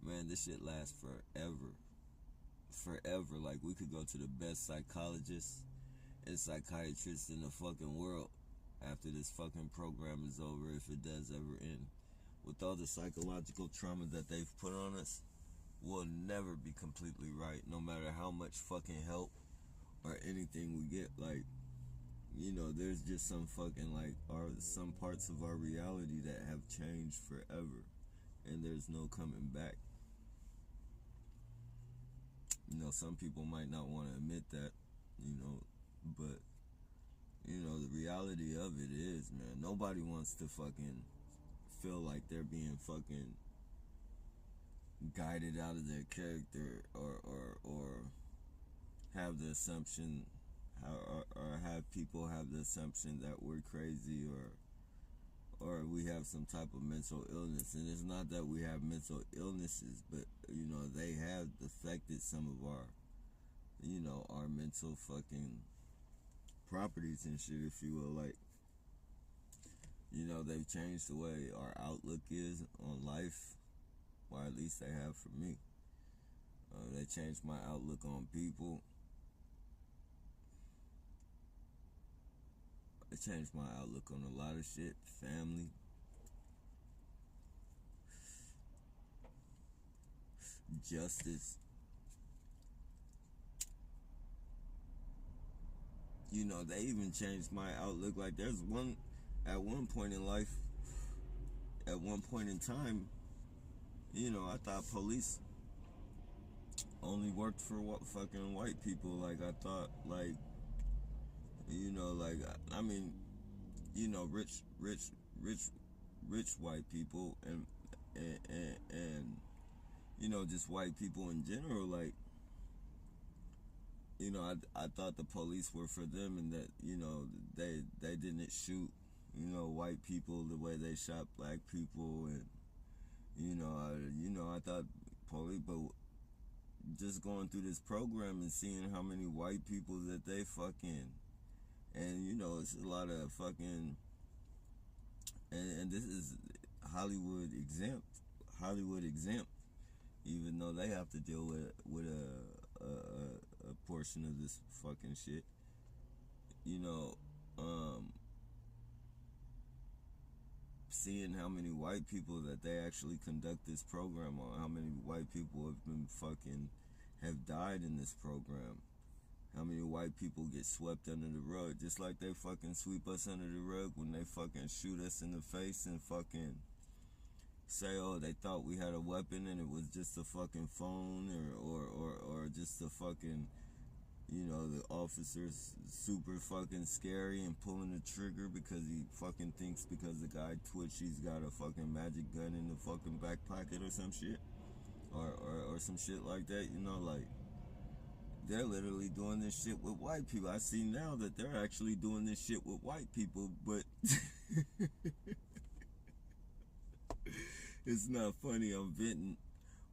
man, this shit lasts forever. Forever. Like we could go to the best psychologists and psychiatrists in the fucking world after this fucking program is over, if it does ever end. With all the psychological trauma that they've put on us, we'll never be completely right, no matter how much fucking help or anything we get. Like, you know, there's just some fucking like some parts of our reality that have changed forever, and there's no coming back. You know, some people might not want to admit that, you know, but you know, the reality of it is, man, nobody wants to fucking feel like they're being fucking guided out of their character, or have the assumption, or have people have the assumption that we're crazy, or we have some type of mental illness. And it's not that we have mental illnesses, but you know, they have affected some of our, you know, our mental fucking properties and shit, if you will. Like, you know, they've changed the way our outlook is on life, or at least they have for me. They changed my outlook on people. They changed my outlook on a lot of shit. Family. Justice. You know, they even changed my outlook. Like, at one point in life, at one point in time, you know, I thought police only worked for fucking white people. Like, I thought, like, you know, like, I mean, you know, rich white people, and you know, just white people in general. Like, you know, I thought the police were for them, and that, you know, they didn't shoot, you know, white people the way they shot black people. And you know, I thought police. But just going through this program and seeing how many white people that they fucking, and you know, it's a lot of fucking, and this is Hollywood exempt, even though they have to deal with a portion of this fucking shit. You know, seeing how many white people that they actually conduct this program on, how many white people have died in this program, how many white people get swept under the rug, just like they fucking sweep us under the rug when they fucking shoot us in the face and fucking say, oh, they thought we had a weapon and it was just a fucking phone, or just a fucking, you know, the officer's super fucking scary and pulling the trigger because he fucking thinks because the guy twitched, he's got a fucking magic gun in the fucking back pocket or some shit, or some shit like that. You know, like, they're literally doing this shit with white people. I see now that they're actually doing this shit with white people, but it's not funny, I'm venting.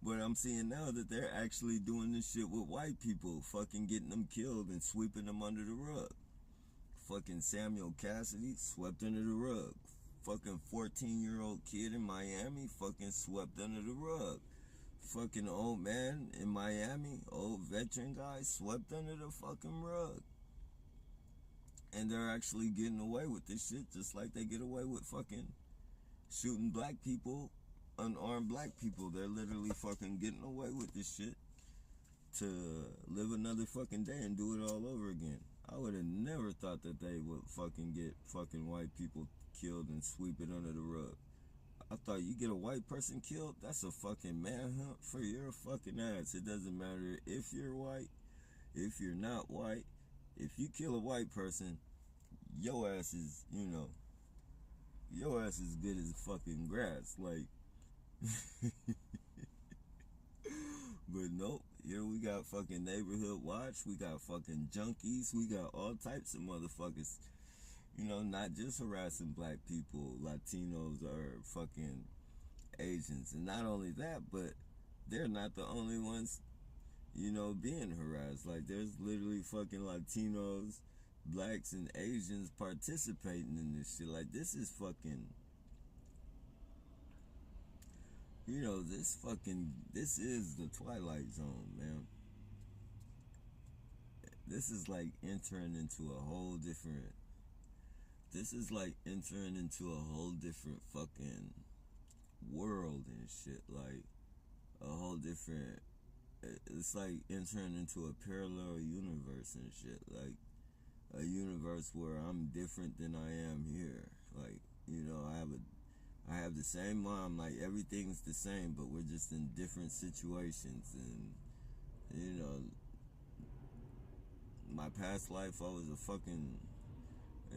But I'm seeing now that they're actually doing this shit with white people, fucking getting them killed and sweeping them under the rug. Fucking Samuel Cassidy, swept under the rug. Fucking 14-year-old kid in Miami, fucking swept under the rug. Fucking old man in Miami, old veteran guy, swept under the fucking rug. And they're actually getting away with this shit just like they get away with fucking shooting black people, unarmed black people. They're literally fucking getting away with this shit to live another fucking day and do it all over again. I would have never thought that they would fucking get fucking white people killed and sweep it under the rug. I thought you get a white person killed, that's a fucking manhunt for your fucking ass. It doesn't matter if you're white, if you're not white. If you kill a white person, your ass is, you know, your ass is good as fucking grass. Like, but nope, here we got fucking Neighborhood Watch, we got fucking junkies, we got all types of motherfuckers, not just harassing black people, Latinos, or fucking Asians. And not only that, but they're not the only ones, being harassed. Like, there's literally fucking Latinos, blacks, and Asians participating in this shit. Like, this is fucking, this is the Twilight Zone, man. This is like entering into a whole different, fucking world and shit. Like, a whole different, it's like entering into a parallel universe and shit. Like, a universe where I'm different than I am here. Like, I have the same mom. Like, everything's the same, but we're just in different situations. And my past life, I was a fucking,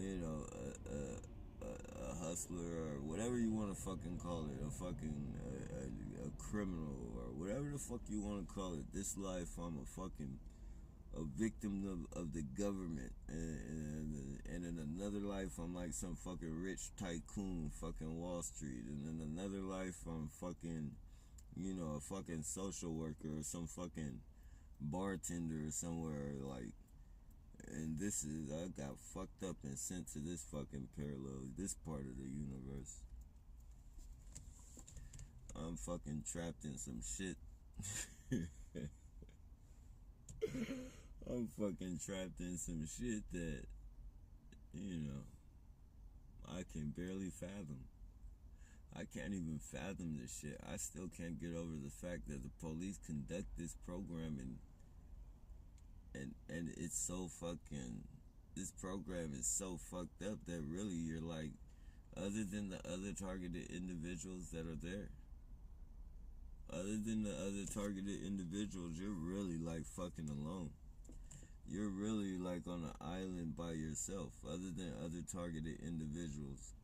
a hustler, or whatever you want to fucking call it, a fucking a criminal, or whatever the fuck you want to call it. This life, I'm a victim of the government, and in another life, I'm like some fucking rich tycoon, fucking Wall Street, and in another life, I'm fucking, a fucking social worker, or some fucking bartender somewhere, like. And I got fucked up and sent to this fucking parallel, this part of the universe. I'm fucking trapped in some shit. I'm fucking trapped in some shit that, I can barely fathom. I can't even fathom this shit. I still can't get over the fact that the police conduct this program and it's so fucking, this program is so fucked up that really you're like, other than the other targeted individuals that are there, you're really like fucking alone. You're really like on an island by yourself, other than other targeted individuals.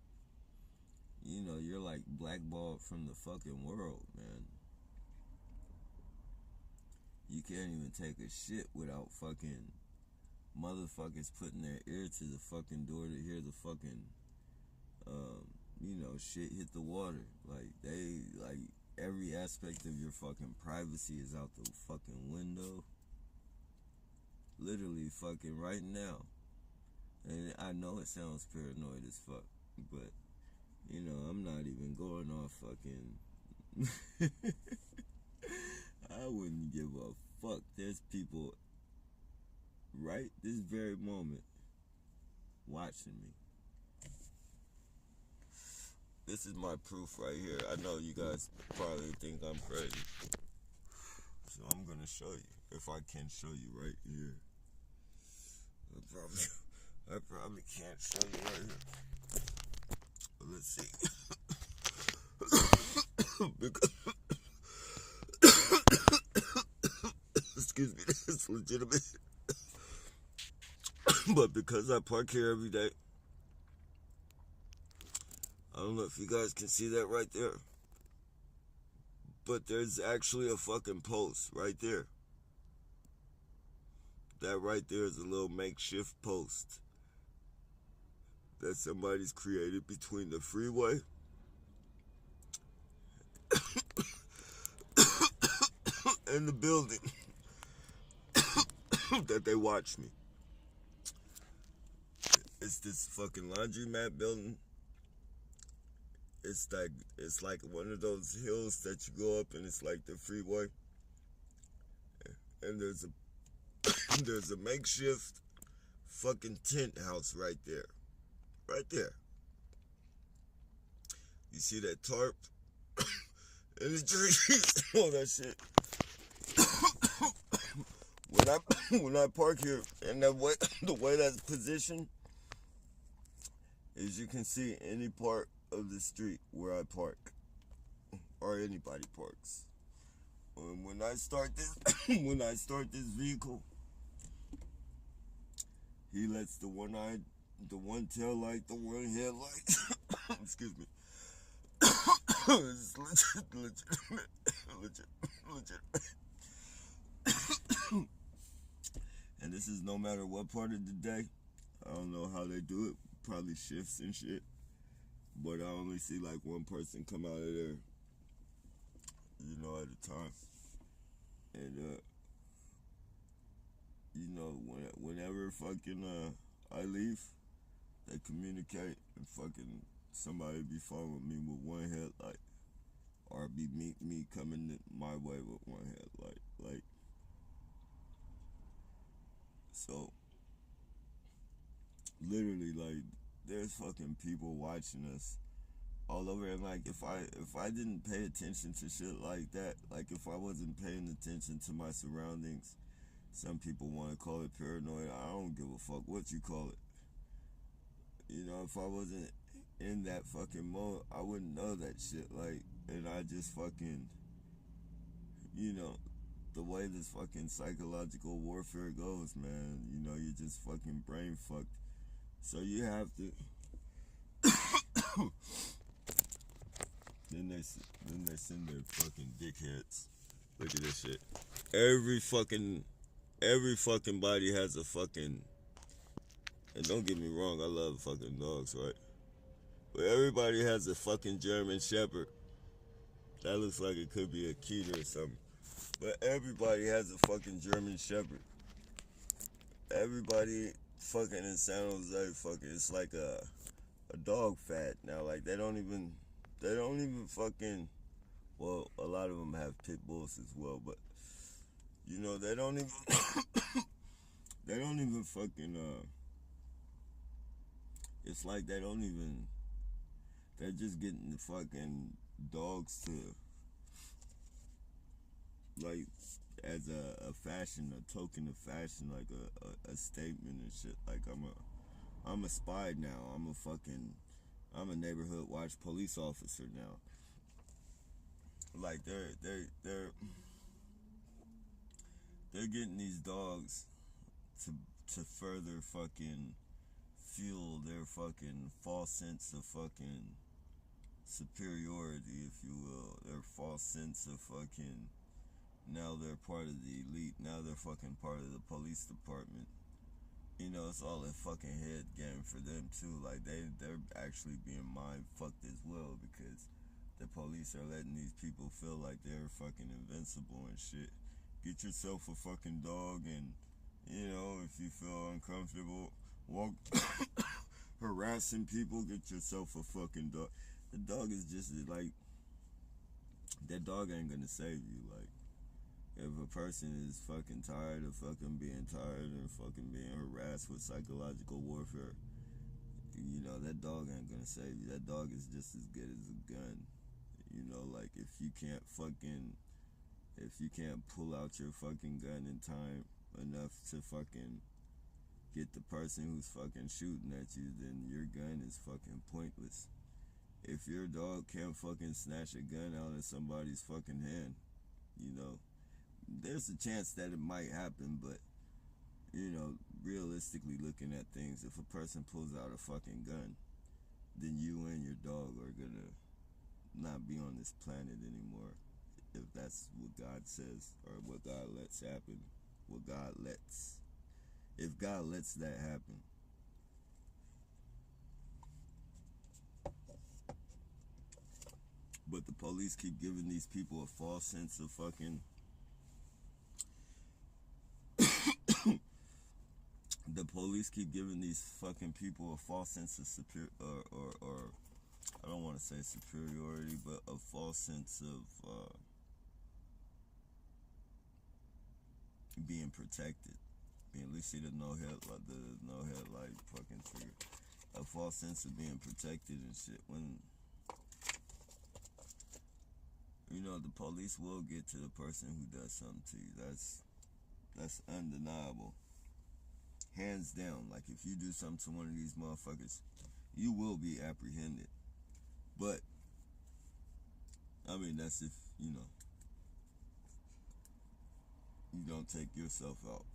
You're like blackballed from the fucking world, man. You can't even take a shit without fucking motherfuckers putting their ear to the fucking door to hear the fucking, shit hit the water. Like, every aspect of your fucking privacy is out the fucking window. Literally fucking right now. And I know it sounds paranoid as fuck, but, I'm not even going off fucking... I wouldn't give a fuck. There's people right this very moment watching me. This is my proof right here. I know you guys probably think I'm crazy, so I'm gonna show you. If I can show you right here. I probably can't show you right here. But let's see. Because excuse me, that's legitimate. But because I park here every day, I don't know if you guys can see that right there, but there's actually a fucking post right there. That right there is a little makeshift post that somebody's created between the freeway and the building that they watch me. It's this fucking laundromat building. It's like one of those hills that you go up and it's like the freeway. And there's a makeshift fucking tent house right there. Right there. You see that tarp? And the trees, all that shit. When I park here, and the way that's positioned, is you can see any part of the street where I park, or anybody parks. When I start this vehicle, he lets the one tail light, the one headlight, excuse me. It's legit. And this is no matter what part of the day. I don't know how they do it. probably shifts and shit. But I only see like one person come out of there, you know, at a time. And you know, whenever fucking I leave, they communicate and fucking somebody be following me with one headlight, or be me coming my way with one headlight, like so. Literally, like there's fucking people watching us all over, and like if I didn't pay attention to shit like that, like if I wasn't paying attention to my surroundings, some people want to call it paranoid. I don't give a fuck what you call it. You know, if I wasn't in that fucking mode, I wouldn't know that shit. Like, and I just fucking, you know, the way this fucking psychological warfare goes, man. You know, you're just fucking brain fucked. So you have to. Then they send their fucking dickheads. Look at this shit. Every fucking body has a fucking. And don't get me wrong, I love fucking dogs, right? But everybody has a fucking German Shepherd. That looks like it could be a Keter or something. But everybody has a fucking German Shepherd. Everybody fucking in San Jose fucking, it's like a dog fad now. Like they don't even fucking, well, a lot of them have pit bulls as well, but you know, they don't even they don't even fucking it's like they're just getting the fucking dogs to, like, as a fashion, a token of fashion, like a statement and shit. Like I'm a spy now. I'm a neighborhood watch police officer now. Like they're getting these dogs to further fucking fuel their fucking false sense of fucking superiority, if you will. Their false sense of fucking, now they're part of the elite. Now they're fucking part of the police department. You know, it's all a fucking head game for them too. Like they're actually being mind fucked as well, because the police are letting these people feel like they're fucking invincible and shit. Get yourself a fucking dog, and you know, if you feel uncomfortable, walk harassing people, get yourself a fucking dog. The dog is just like, that dog ain't gonna save you. Like, if a person is fucking tired of fucking being tired and fucking being harassed with psychological warfare, you know, that dog ain't gonna save you. That dog is just as good as a gun. You know, like if you can't pull out your fucking gun in time enough to fucking get the person who's fucking shooting at you, then your gun is fucking pointless. If your dog can't fucking snatch a gun out of somebody's fucking hand, you know, there's a chance that it might happen, but, you know, realistically looking at things, if a person pulls out a fucking gun, then you and your dog are gonna not be on this planet anymore, if that's what God says, or what God lets happen. If God lets that happen. But the police keep giving these people a false sense of fucking the police keep giving these fucking people a false sense of or I don't want to say superiority, but a false sense of being protected. At least see the no headlight fucking trigger. A false sense of being protected and shit. When, you know, the police will get to the person who does something to you. That's undeniable. Hands down. Like, if you do something to one of these motherfuckers, you will be apprehended. But, I mean, that's if, you know, you don't take yourself out.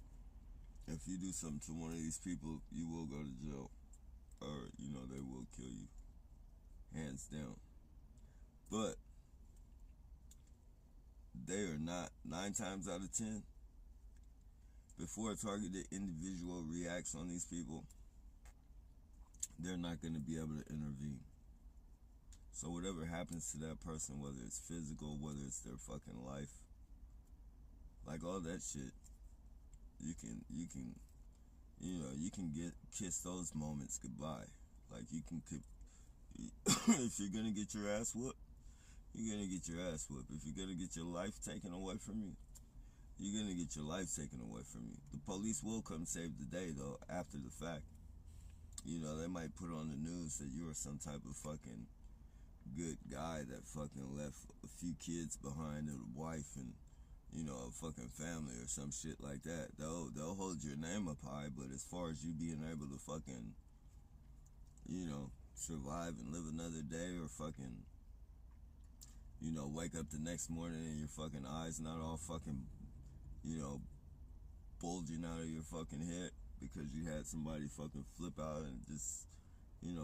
If you do something to one of these people, you will go to jail. Or, you know, they will kill you. Hands down. But they are not, 9 times out of 10, before a targeted individual reacts on these people, they're not going to be able to intervene. So whatever happens to that person, whether it's physical, whether it's their fucking life, like all that shit, you can you can kiss those moments goodbye. Like you can if you're gonna get your ass whooped, you're gonna get your ass whooped. If you're gonna get your life taken away from you, you're gonna get your life taken away from you. The police will come save the day though after the fact. They might put on the news that you were some type of fucking good guy that fucking left a few kids behind and a wife and a fucking family or some shit like that. They'll hold your name up high, but as far as you being able to fucking survive and live another day or fucking wake up the next morning and your fucking eyes not all fucking bulging out of your fucking head because you had somebody fucking flip out and just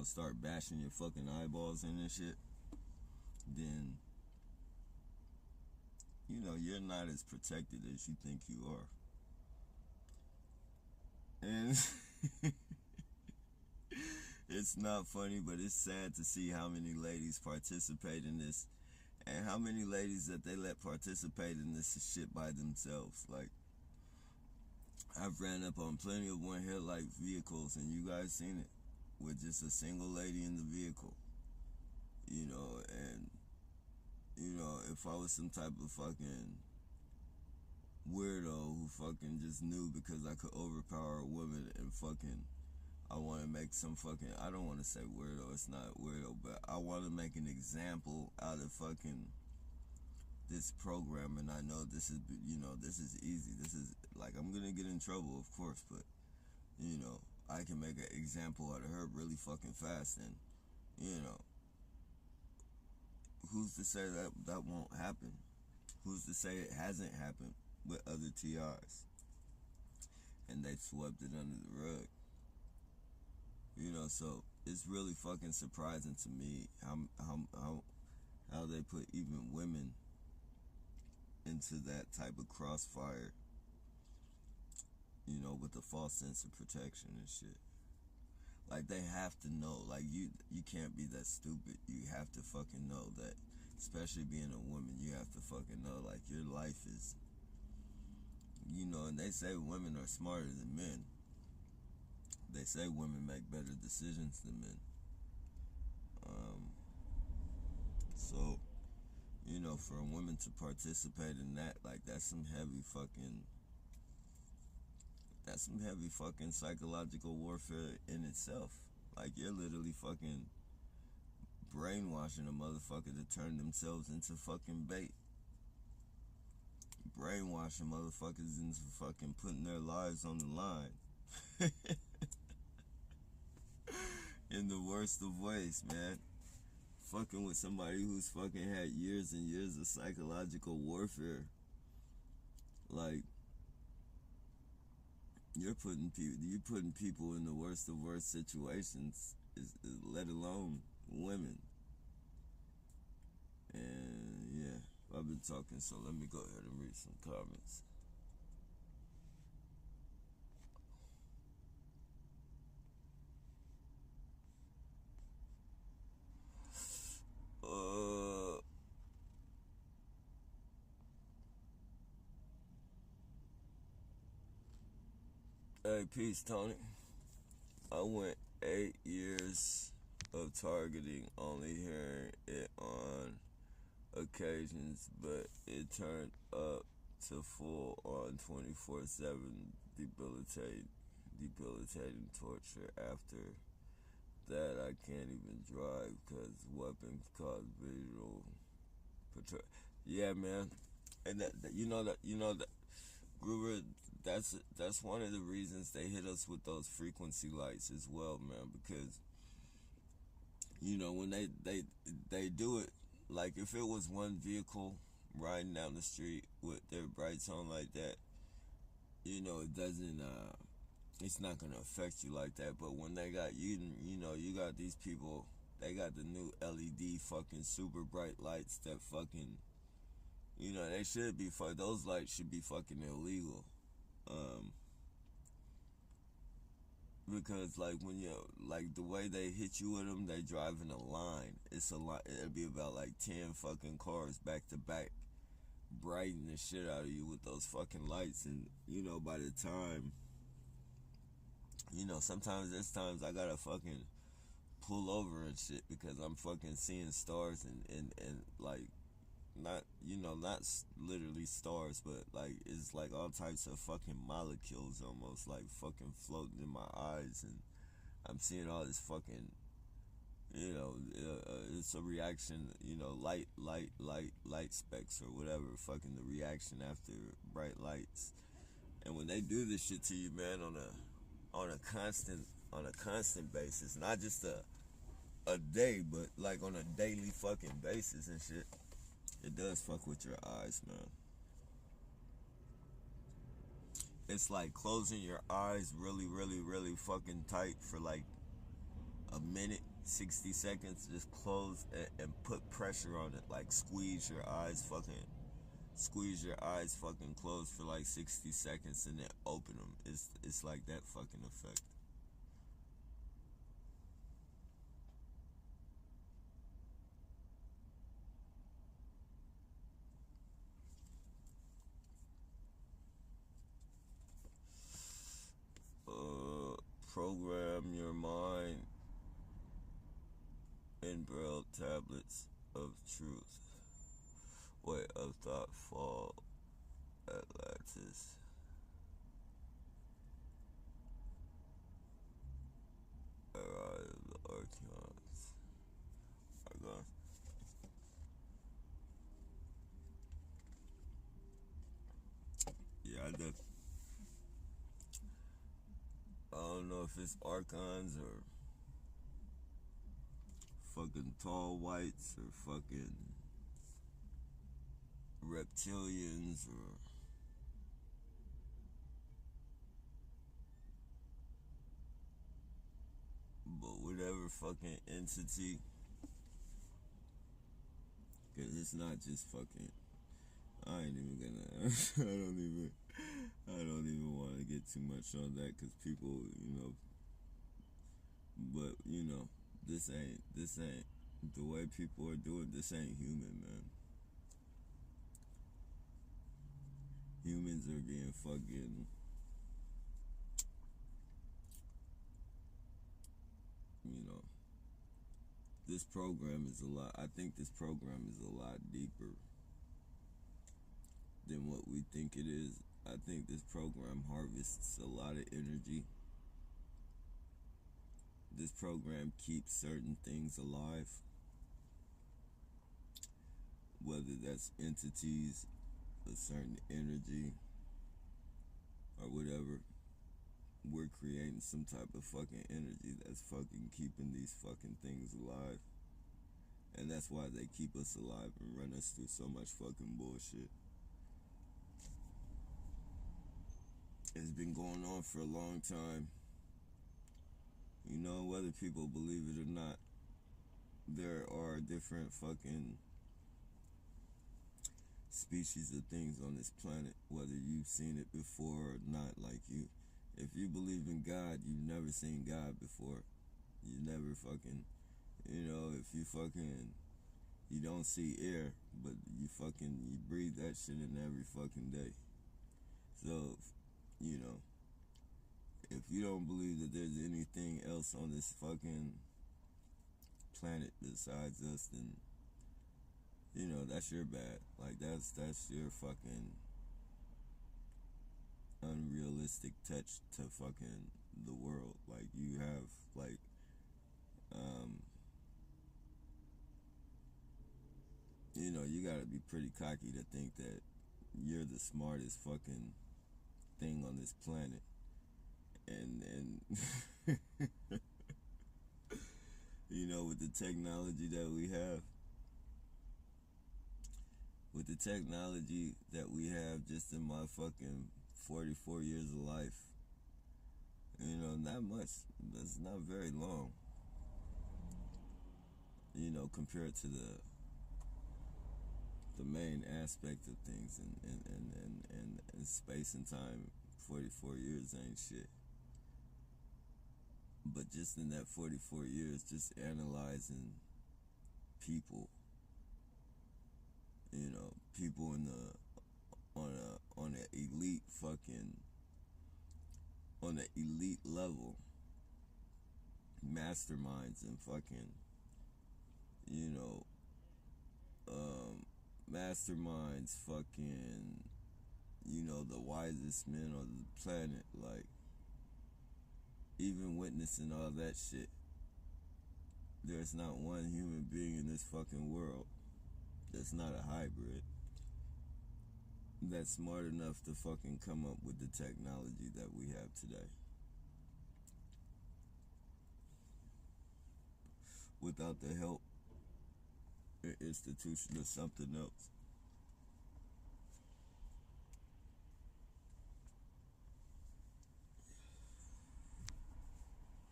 start bashing your fucking eyeballs in and shit, then you're not as protected as you think you are. And it's not funny, but it's sad to see how many ladies participate in this and how many ladies that they let participate in this shit by themselves. Like, I've ran up on plenty of one headlight vehicles, and you guys seen it, with just a single lady in the vehicle. And if I was some type of fucking weirdo who fucking just knew because I could overpower a woman and fucking I want to make some fucking, I don't want to say weirdo, it's not weirdo, but I want to make an example out of fucking this program, and I know this is, this is easy. This is, like, I'm going to get in trouble, of course, but, I can make an example out of her really fucking fast, and, who's to say that that won't happen? Who's to say it hasn't happened with other TRs? And they swept it under the rug. So it's really fucking surprising to me how they put even women into that type of crossfire, with a false sense of protection and shit. Like, they have to know, like, you can't be that stupid. You have to fucking know that, especially being a woman, you have to fucking know, like, your life is, and they say women are smarter than men. They say women make better decisions than men. So, for a woman to participate in that, like, that's some heavy fucking psychological warfare in itself. Like, you're literally fucking brainwashing a motherfucker to turn themselves into fucking bait. Brainwashing motherfuckers into fucking putting their lives on the line. In the worst of ways, man. Fucking with somebody who's fucking had years and years of psychological warfare. Like, you're putting people in the worst of worst situations, let alone women. And yeah, I've been talking, so let me go ahead and read some comments. Hey, peace, Tony. I went 8 years of targeting, only hearing it on occasions, but it turned up to full on 24/7 debilitating torture. After that, I can't even drive because weapons cause visual patrol. Yeah, man, and that Gruber, that's one of the reasons they hit us with those frequency lights as well, man, because when they do it, like, if it was one vehicle riding down the street with their brights on like that, it doesn't it's not gonna affect you like that. But when they got you got these people, they got the new LED fucking super bright lights that fucking, they should be those lights should be fucking illegal. because like when you like the way they hit you with them, they drive in a line. It's a lot. It'll be about like 10 fucking cars back to back, brighten the shit out of you with those fucking lights. And by the time, sometimes there's times I gotta fucking pull over and shit because I'm fucking seeing stars and like not literally stars, but like it's like all types of fucking molecules almost like fucking floating in my eyes, and I'm seeing all this fucking, it's a reaction, light specks or whatever, fucking the reaction after bright lights. And when they do this shit to you, man, on a constant basis, not just a day, but like on a daily fucking basis and shit, it does fuck with your eyes, man. It's like closing your eyes really, really, really fucking tight for like a minute, 60 seconds. Just close and put pressure on it. Like squeeze your eyes fucking closed for like 60 seconds and then open them. It's like that fucking effect. Program your mind in braille tablets of truth. Way of thought fall Atlantis. Arrive the Archeons. Argon. Yeah, I don't know if it's Archons or fucking tall whites or fucking reptilians or but whatever fucking entity, because it's not just fucking. I ain't even gonna. I don't even want to get too much on that because people, But this ain't the way people are doing. This ain't human, man. Humans are being fucking, you know. This program is a lot. I think this program is a lot deeper than what we think it is. I think this program harvests a lot of energy. This program keeps certain things alive, whether that's entities, a certain energy, or whatever. We're creating some type of fucking energy that's fucking keeping these fucking things alive. And that's why they keep us alive and run us through so much fucking bullshit. It's been going on for a long time. Whether people believe it or not, there are different fucking species of things on this planet, whether you've seen it before or not. Like if you believe in God, you've never seen God before. You never fucking, if you don't see air, but you breathe that shit in every fucking day. So, if you don't believe that there's anything else on this fucking planet besides us, then that's your bad. Like that's your fucking unrealistic touch to fucking the world. Like you have like you gotta be pretty cocky to think that you're the smartest fucking thing on this planet. And with the technology that we have, just in my fucking 44 years of life, not much. That's not very long. Compared to the main aspect of things, and, and, and, and, space and time, 44 years ain't shit. But just in that 44 years, just analyzing people, people in the on an elite fucking on an elite level, masterminds and fucking, you know, masterminds, fucking, the wisest men on the planet, like, even witnessing all that shit, there's not one human being in this fucking world that's not a hybrid that's smart enough to fucking come up with the technology that we have today. Without the help or institution or something else.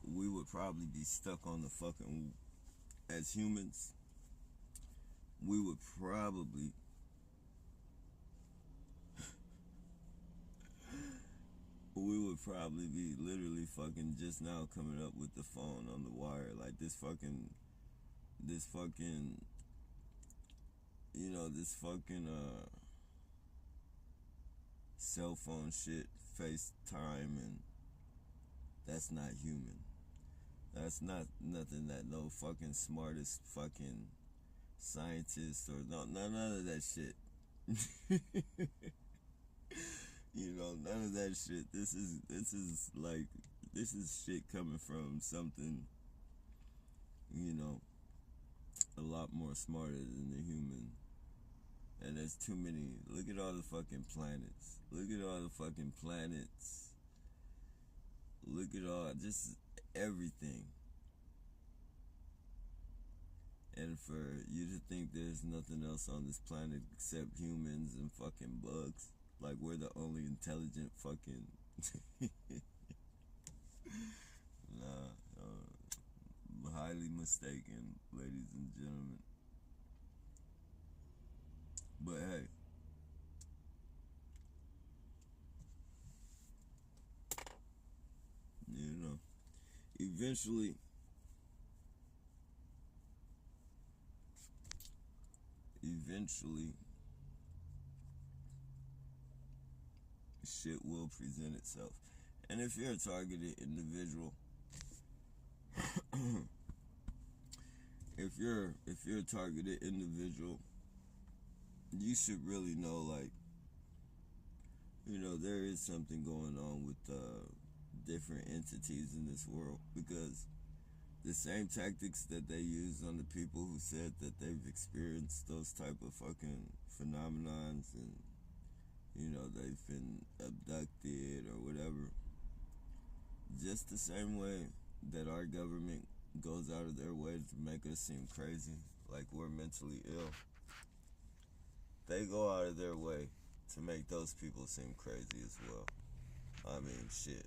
We would probably be stuck on the fucking, as humans, we would probably be literally fucking just now coming up with the phone on the wire, like this fucking this fucking cell phone shit, FaceTime, and that's not human. That's not nothing that no fucking smartest fucking scientist or none of that shit. None of that shit. This is shit coming from something, a lot more smarter than the human. And there's too many. Look at all the fucking planets. Look at all the fucking planets. Look at all, just everything. And for you to think there's nothing else on this planet except humans and fucking bugs, like we're the only intelligent fucking nah, highly mistaken, ladies and gentlemen. But hey, eventually shit will present itself. And if you're a targeted individual, if you're a targeted individual, you should really know, like, there is something going on with different entities in this world, because the same tactics that they use on the people who said that they've experienced those type of fucking phenomenons and they've been abducted or whatever, just the same way that our government goes out of their way to make us seem crazy, like we're mentally ill, they go out of their way to make those people seem crazy as well. I mean, shit,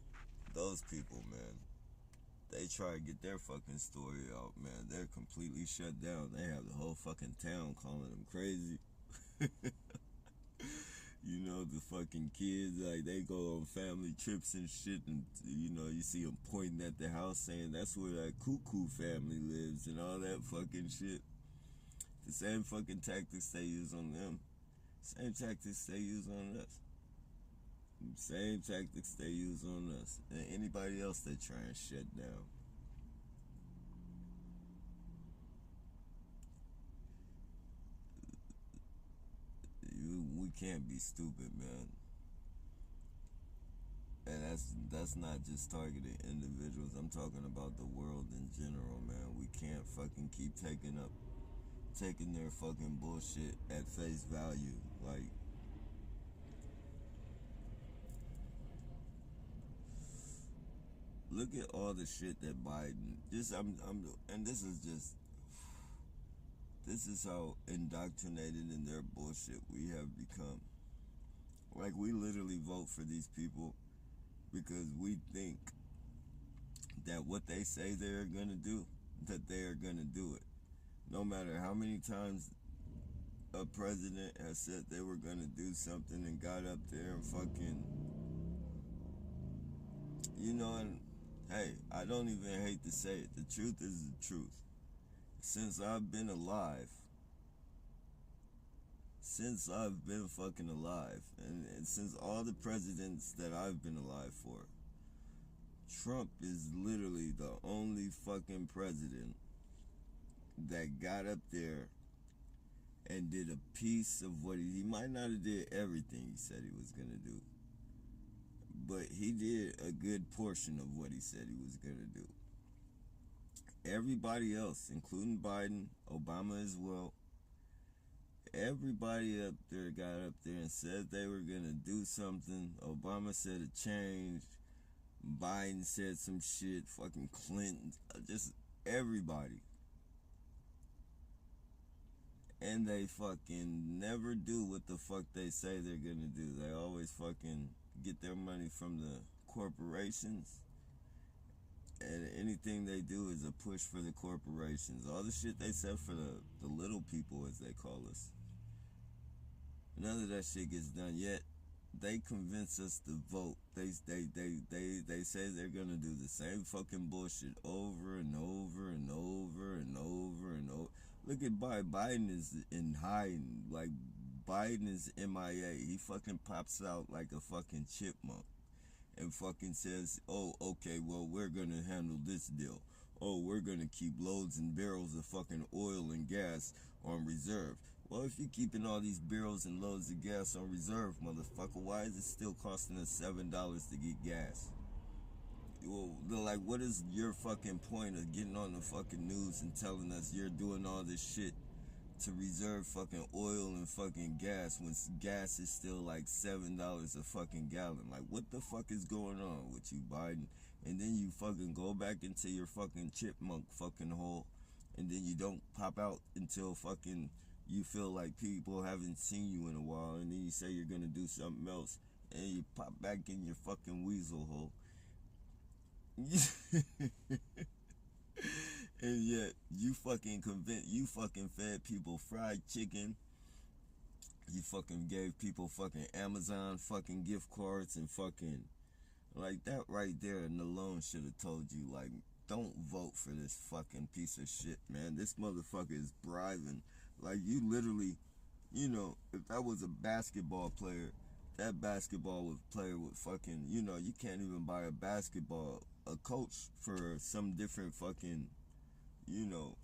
those people, man, they try to get their fucking story out, man. They're completely shut down. They have the whole fucking town calling them crazy. The fucking kids, like, they go on family trips and shit, and, you see them pointing at the house saying that's where that cuckoo family lives and all that fucking shit. The same fucking tactics they use on them. Same tactics they use on us. Same tactics they use on us. And anybody else they try and shut down. We can't be stupid, man. And that's not just targeted individuals. I'm talking about the world in general, man. We can't fucking keep taking their fucking bullshit at face value. Like, look at all the shit that Biden and this is how indoctrinated in their bullshit we have become. Like, we literally vote for these people because we think that what they say they're gonna do, that they are gonna do it. No matter how many times a president has said they were gonna do something and got up there and fucking, and Hey, I don't even hate to say it. The truth is the truth. Since I've been alive, since I've been fucking alive, and since all the presidents that I've been alive for, Trump is literally the only fucking president that got up there and did a piece of what he might not have did everything he said he was gonna do, but he did a good portion of what he said he was gonna do. Everybody else, including Biden, Obama as well, everybody up there got up there and said they were gonna do something. Obama said it changed. Biden said some shit. Fucking Clinton. Just everybody. And they fucking never do what the fuck they say they're gonna do. They always fucking get their money from the corporations. And anything they do is a push for the corporations. All the shit they said for the little people, as they call us. None of that shit gets done yet. They convince us to vote. They say they're gonna do the same fucking bullshit over and over and over and over and over. Look at Biden. Biden is in hiding. Like, Biden is MIA. He fucking pops out like a fucking chipmunk and fucking says, oh, okay, well, we're gonna handle this deal. Oh, we're gonna keep loads and barrels of fucking oil and gas on reserve. Well, if you're keeping all these barrels and loads of gas on reserve, motherfucker, why is it still costing us $7 to get gas? Well, like, what is your fucking point of getting on the fucking news and telling us you're doing all this shit to reserve fucking oil and fucking gas when gas is still like $7 a fucking gallon? Like, what the fuck is going on with you, Biden? And then you fucking go back into your fucking chipmunk fucking hole, and then you don't pop out until fucking you feel like people haven't seen you in a while, and then you say you're gonna do something else, and you pop back in your fucking weasel hole. And yet you fucking fed people fried chicken. You fucking gave people fucking Amazon fucking gift cards and fucking, like, that right there and alone should have told you, like, don't vote for this fucking piece of shit, man. This motherfucker is bribing. Like, you literally, you know, if that was a basketball player, that basketball player would fucking, you know, you can't even buy a coach for some different fucking, you know,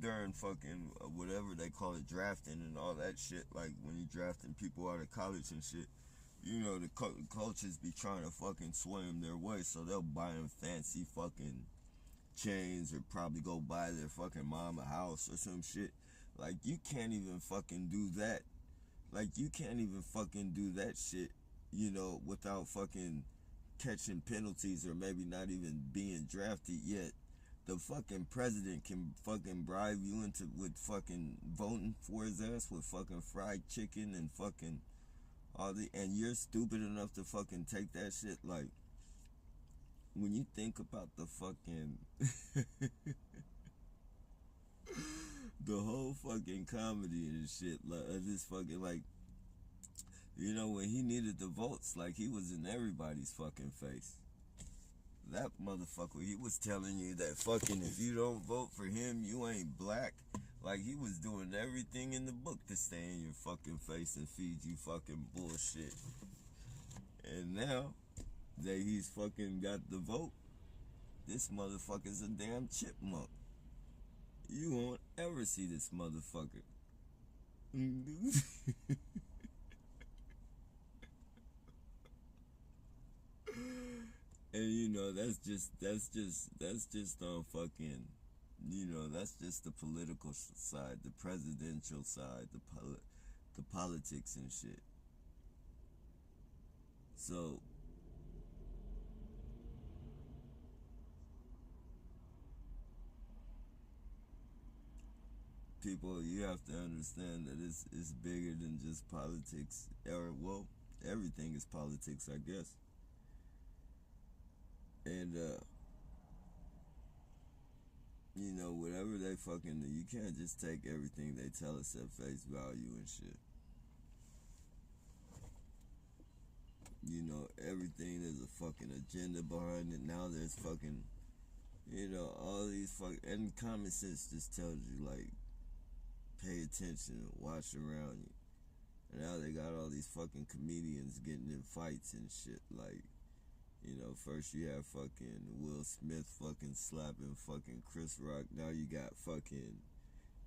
during fucking whatever they call it, drafting and all that shit. Like, when you drafting people out of college and shit, you know, the coaches be trying to fucking sway them their way, so they'll buy them fancy fucking chains or probably go buy their fucking mom a house or some shit. Like, you can't even fucking do that. Like, you can't even fucking do that shit, you know, without fucking catching penalties or maybe not even being drafted yet. The fucking president can fucking bribe you into with fucking voting for his ass with fucking fried chicken and fucking all the, and you're stupid enough to fucking take that shit. Like, when you think about the fucking the whole fucking comedy and shit, like, this fucking, like, you know, when he needed the votes, like, he was in everybody's fucking face. That motherfucker, he was telling you that fucking if you don't vote for him, you ain't black. Like, he was doing everything in the book to stay in your fucking face and feed you fucking bullshit. And now that he's fucking got the vote, this motherfucker's a damn chipmunk. You won't ever see this motherfucker. And you know, that's just on fucking, you know, that's just the political side, the presidential side, the politics and shit. So people, you have to understand that it's bigger than just politics, or, well, everything is politics, I guess. And you know, whatever they fucking do, you can't just take everything they tell us at face value and shit. You know, everything, there's a fucking agenda behind it. Now there's fucking, you know, all these fucking, and common sense just tells you, like, pay attention, watch around you. And now they got all these fucking comedians getting in fights and shit. Like, you know, first you have fucking Will Smith fucking slapping fucking Chris Rock. Now you got fucking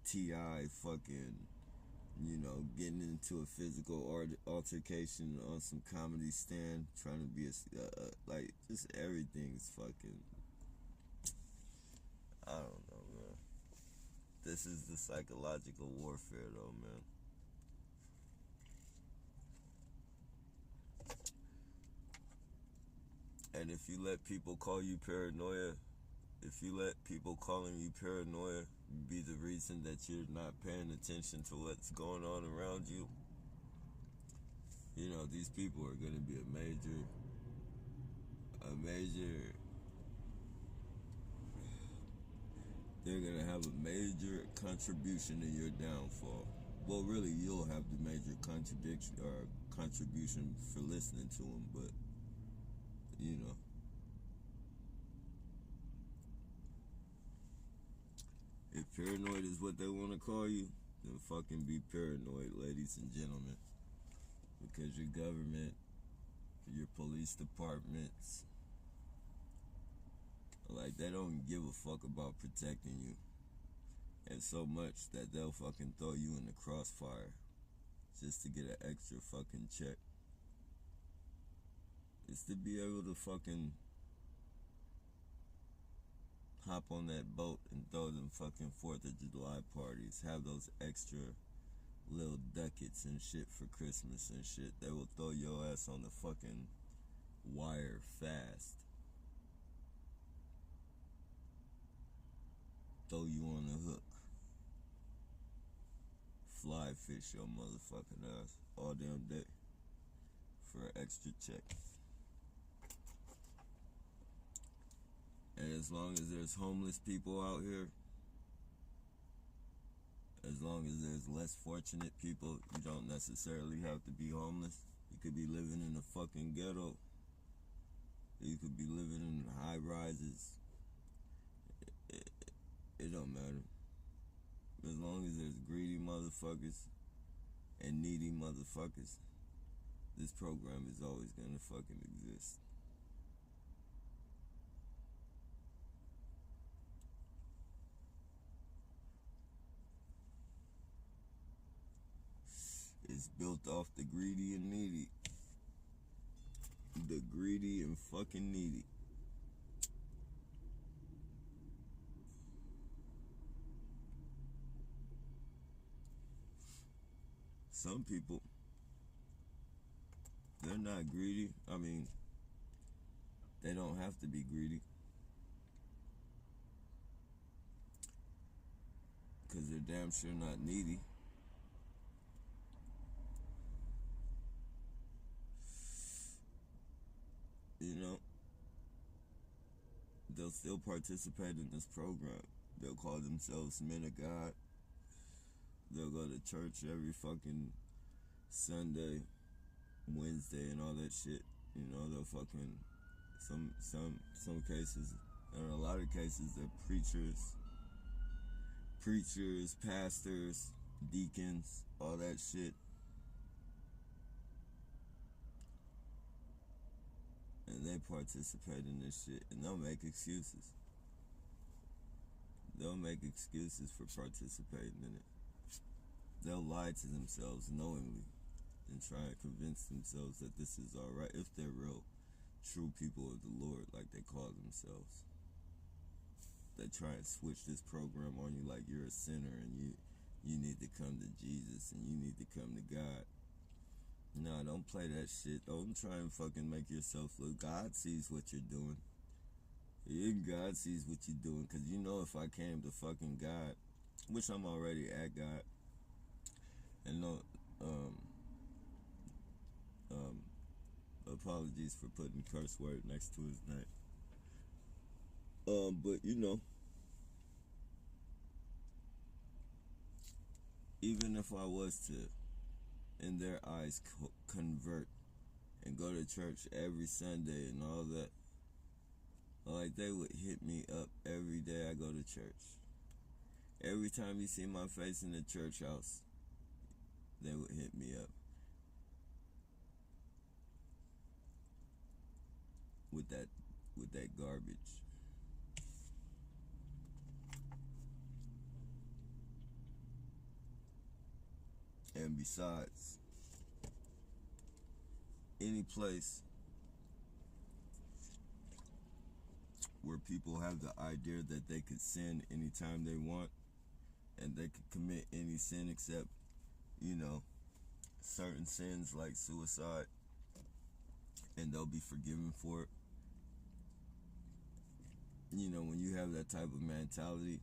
T.I. fucking, you know, getting into a physical altercation on some comedy stand, trying to be like, just everything's fucking, I don't know, man. This is the psychological warfare, though, man. And if you let people call you paranoia, if you let people calling you paranoia be the reason that you're not paying attention to what's going on around you, you know, these people are going to be a major, they're going to have a major contribution in your downfall. Well, really, you'll have the major contribution for listening to them, but, you know. If paranoid is what they want to call you, then fucking be paranoid, ladies and gentlemen. Because your government, your police departments, like, they don't give a fuck about protecting you. And so much that they'll fucking throw you in the crossfire just to get an extra fucking check. It's to be able to fucking hop on that boat and throw them fucking 4th of July parties. Have those extra little ducats and shit for Christmas and shit. They will throw your ass on the fucking wire fast. Throw you on the hook. Fly fish your motherfucking ass all damn day for an extra check. And as long as there's homeless people out here, as long as there's less fortunate people, you don't necessarily have to be homeless. You could be living in a fucking ghetto. You could be living in high rises. It don't matter. As long as there's greedy motherfuckers and needy motherfuckers, this program is always gonna fucking exist. It's built off the greedy and needy. The greedy and fucking needy. Some people, they're not greedy. I mean, they don't have to be greedy. Because they're damn sure not needy. You know, they'll still participate in this program. They'll call themselves men of God. They'll go to church every fucking Sunday, Wednesday, and all that shit. You know, they'll fucking, some cases, and in a lot of cases, they're preachers, pastors, deacons, all that shit. And they participate in this shit, and they'll make excuses. They'll make excuses for participating in it. They'll lie to themselves knowingly and try and convince themselves that this is alright if they're real, true people of the Lord, like they call themselves. They try and switch this program on you like you're a sinner and you need to come to Jesus and you need to come to God. No, don't play that shit. Don't try and fucking make yourself look. God sees what you're doing. God sees what you're doing. Because you know if I came to fucking God, which I'm already at God, and no, apologies for putting curse word next to his name. But you know, even if I was to, in their eyes, convert and go to church every Sunday and all that. Like, they would hit me up every day I go to church. Every time you see my face in the church house, they would hit me up with that garbage. And besides, any place where people have the idea that they could sin anytime they want and they could commit any sin except, certain sins like suicide, and they'll be forgiven for it. When you have that type of mentality,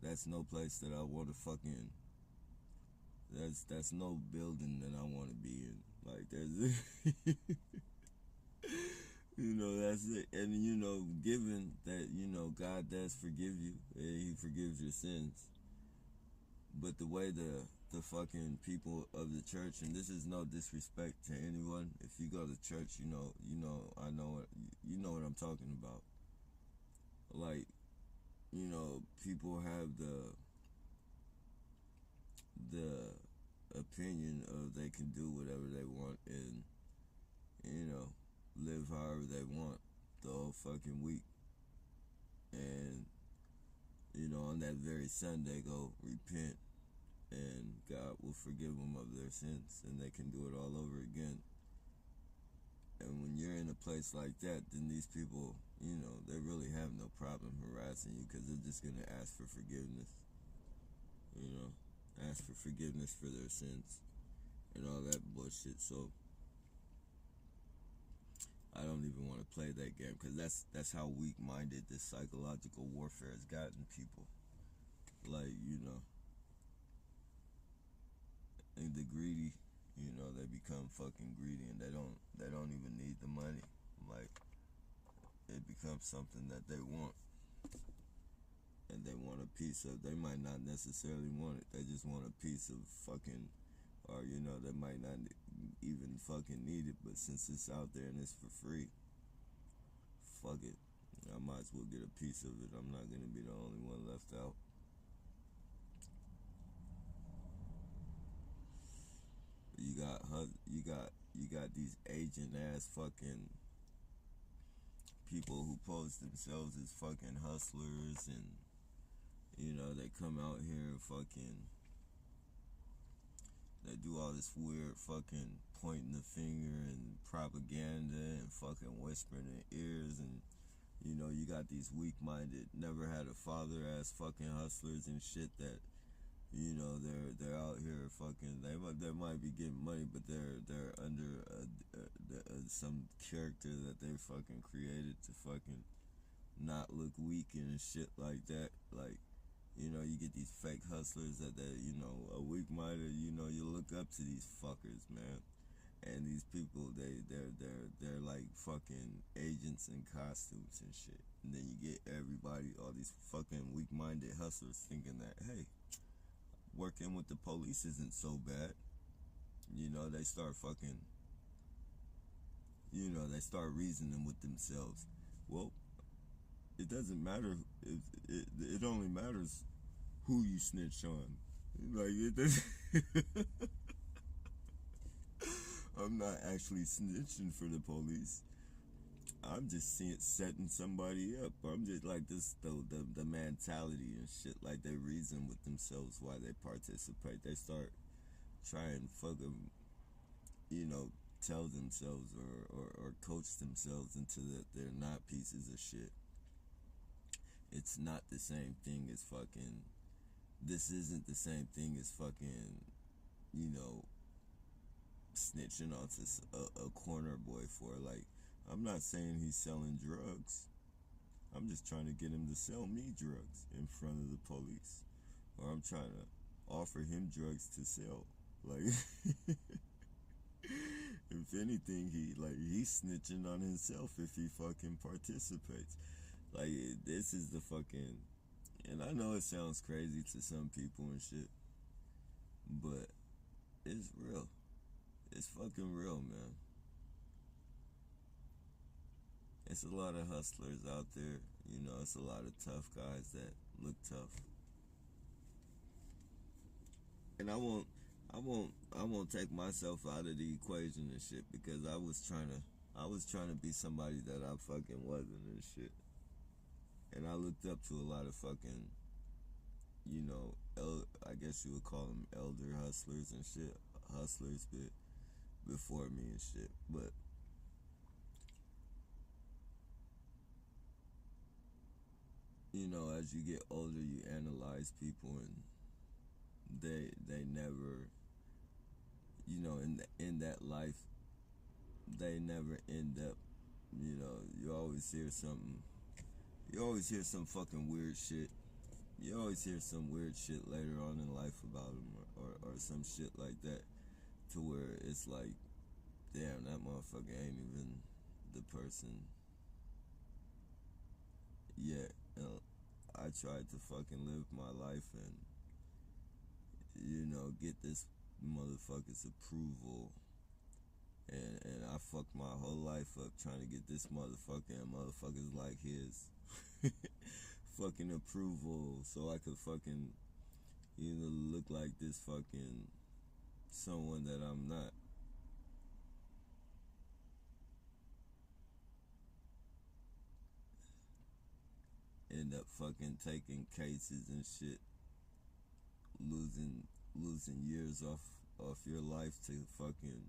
that's no place that I want to fucking. That's no building that I want to be in. Like, there's, that's it. And given that God does forgive you, He forgives your sins. But the way the fucking people of the church, and this is no disrespect to anyone. If you go to church, I know what I'm talking about. Like, people have the opinion of they can do whatever they want and live however they want the whole fucking week, and on that very Sunday go repent and God will forgive them of their sins and they can do it all over again. And when you're in a place like that, then these people, they really have no problem harassing you because they're just gonna ask for forgiveness. Ask for forgiveness for their sins and all that bullshit. So I don't even want to play that game because that's how weak-minded this psychological warfare has gotten people. Like, and the greedy, they become fucking greedy and they don't even need the money. Like, it becomes something that they want. And they want a piece of, they might not necessarily want it. They just want a piece of fucking, or, they might not even fucking need it, but since it's out there and it's for free, fuck it. I might as well get a piece of it. I'm not going to be the only one left out. You got these agent ass fucking people who pose themselves as fucking hustlers, and they come out here and fucking, they do all this weird fucking pointing the finger and propaganda and fucking whispering in ears, and you got these weak-minded, never had a father ass fucking hustlers and shit that they're out here fucking, they might be getting money, but they're under some character that they fucking created to fucking not look weak and shit like that. Like, you get these fake hustlers that a weak-minded, you look up to these fuckers, man. And these people, they're like fucking agents in costumes and shit. And then you get everybody, all these fucking weak-minded hustlers thinking that, hey, working with the police isn't so bad. They start fucking, they start reasoning with themselves. Well, it doesn't matter. It only matters who you snitch on. Like, it doesn't. I'm not actually snitching for the police. I'm just setting somebody up. I'm just like this, the mentality and shit. Like, they reason with themselves why they participate. They start trying to fucking, tell themselves or coach themselves into that they're not pieces of shit. It's not the same thing as fucking, this isn't the same thing as fucking, snitching onto a corner boy for. Like, I'm not saying he's selling drugs. I'm just trying to get him to sell me drugs in front of the police. Or I'm trying to offer him drugs to sell. Like, if anything, he's snitching on himself if he fucking participates. Like, this is the fucking, and I know it sounds crazy to some people and shit, but it's real. It's fucking real, man. It's a lot of hustlers out there. You know, it's a lot of tough guys that look tough. And I won't take myself out of the equation and shit because I was trying to be somebody that I fucking wasn't and shit. And I looked up to a lot of fucking, you know, I guess you would call them elder hustlers and shit, hustlers, but before me and shit. But you know, as you get older, you analyze people, and they never, you know, in that life, they never end up. You know, you always hear something. You always hear some fucking weird shit. You always hear some weird shit later on in life about them, or some shit like that, to where it's like, damn, that motherfucker ain't even the person yet. I tried to fucking live my life and, you know, get this motherfucker's approval. And I fucked my whole life up trying to get this motherfucker and motherfuckers like his fucking approval so I could fucking, you know, look like this fucking someone that I'm not. End up fucking taking cases and shit, losing years off your life to fucking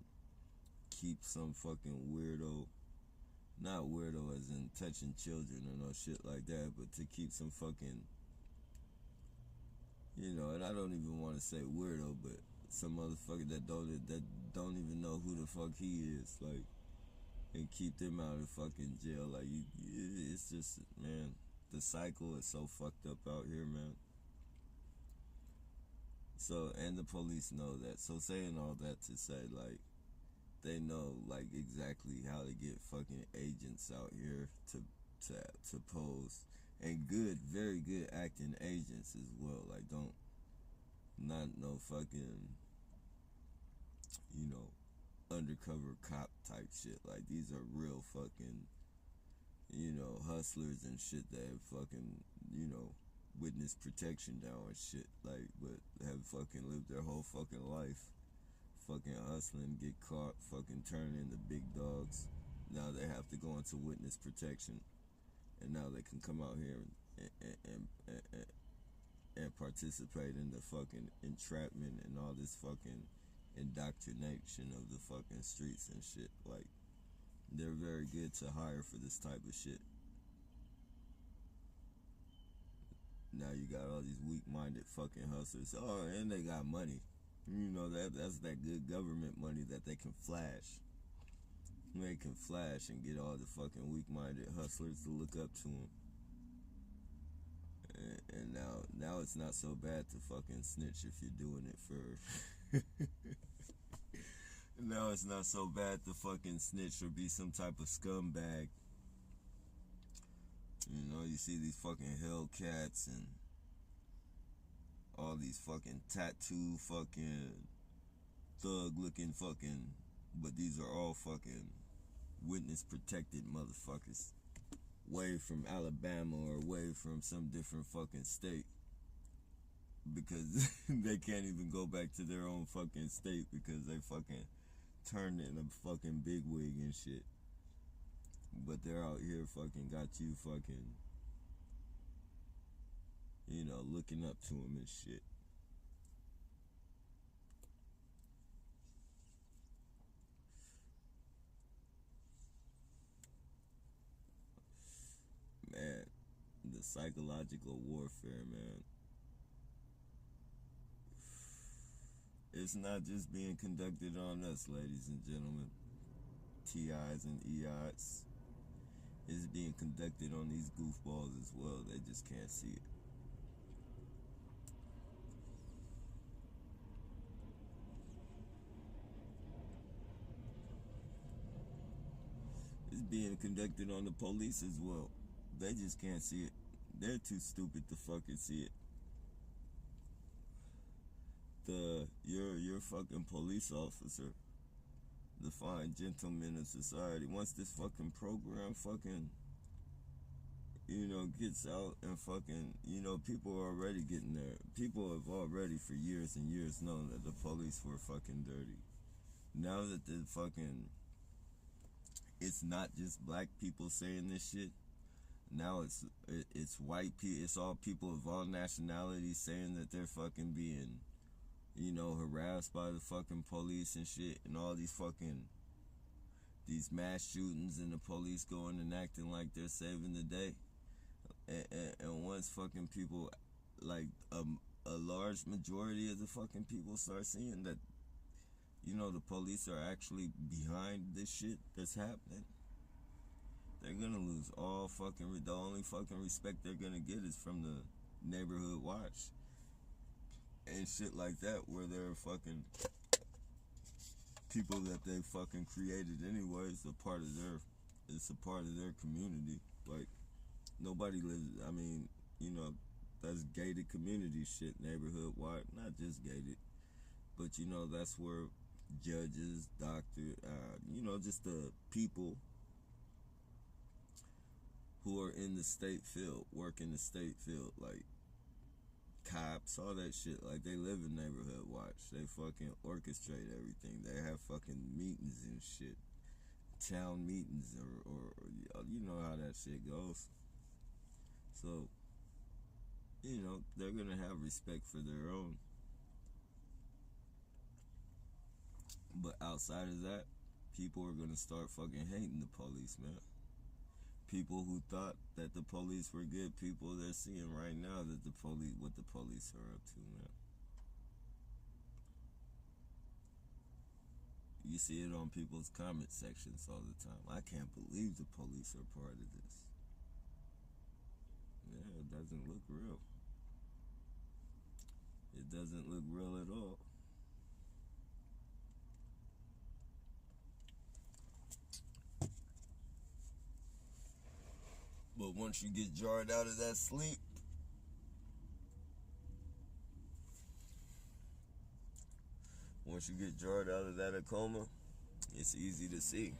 keep some fucking weirdo, not weirdo as in touching children or no shit like that, but to keep some fucking, you know, and I don't even want to say weirdo, but some motherfucker that don't even know who the fuck he is, like, and keep them out of fucking jail. Like, it's just, man, the cycle is so fucked up out here, man. So, and the police know that. So, saying all that to say, like, they know, like, exactly how to get fucking agents out here to pose. And good, very good acting agents as well. Like, not no fucking, you know, undercover cop type shit. Like, these are real fucking, you know, hustlers and shit that have fucking, you know, witness protection now and shit. Like, but have fucking lived their whole fucking life fucking hustling, get caught, fucking turn into big dogs. Now they have to go into witness protection, and now they can come out here and participate in the fucking entrapment and all this fucking indoctrination of the fucking streets and shit. Like, they're very good to hire for this type of shit. Now you got all these weak-minded fucking hustlers. Oh, and they got money. You know, that's that good government money that they can flash. They can flash and get all the fucking weak-minded hustlers to look up to them. And now it's not so bad to fucking snitch if you're doing it for. Now it's not so bad to fucking snitch or be some type of scumbag. You know, you see these fucking Hellcats and all these fucking tattoo fucking thug looking fucking, but these are all fucking witness protected motherfuckers. Way from Alabama or way from some different fucking state. Because they can't even go back to their own fucking state because they fucking turned in a fucking bigwig and shit. But they're out here fucking got you fucking, you know, looking up to them and shit. Man, the psychological warfare, man. It's not just being conducted on us, ladies and gentlemen. TIs and EIs. It's being conducted on these goofballs as well. They just can't see it. It's being conducted on the police as well. They just can't see it. They're too stupid to fucking see it. Your fucking police officer the fine gentlemen of society. Once this fucking program fucking, gets out and fucking, people are already getting there. People have already for years and years known that the police were fucking dirty. Now that the fucking, it's not just black people saying this shit. Now it's white people. It's all people of all nationalities saying that they're fucking being, harassed by the fucking police and shit, and all these mass shootings and the police going and acting like they're saving the day. And once fucking people, like a large majority of the fucking people start seeing that, the police are actually behind this shit that's happening, they're gonna lose all fucking, the only fucking respect they're gonna get is from the neighborhood watch and shit like that, where they're fucking people that they fucking created anyway. It's a part of their community. Like, nobody lives, that's gated community shit, neighborhood watch, not just gated, but that's where judges, doctors, just the people who are in the state field, work in the state field, like cops, all that shit, like they live in neighborhood watch. They fucking orchestrate everything. They have fucking meetings and shit, town meetings, or you know how that shit goes. So, they're gonna have respect for their own. But outside of that, people are gonna start fucking hating the police, man. People who thought that the police were good people, they're seeing right now that what the police are up to, man. You see it on people's comment sections all the time. I can't believe the police are part of this. Yeah, it doesn't look real. It doesn't look real at all. But once you get jarred out of that sleep, once you get jarred out of that coma, it's easy to see.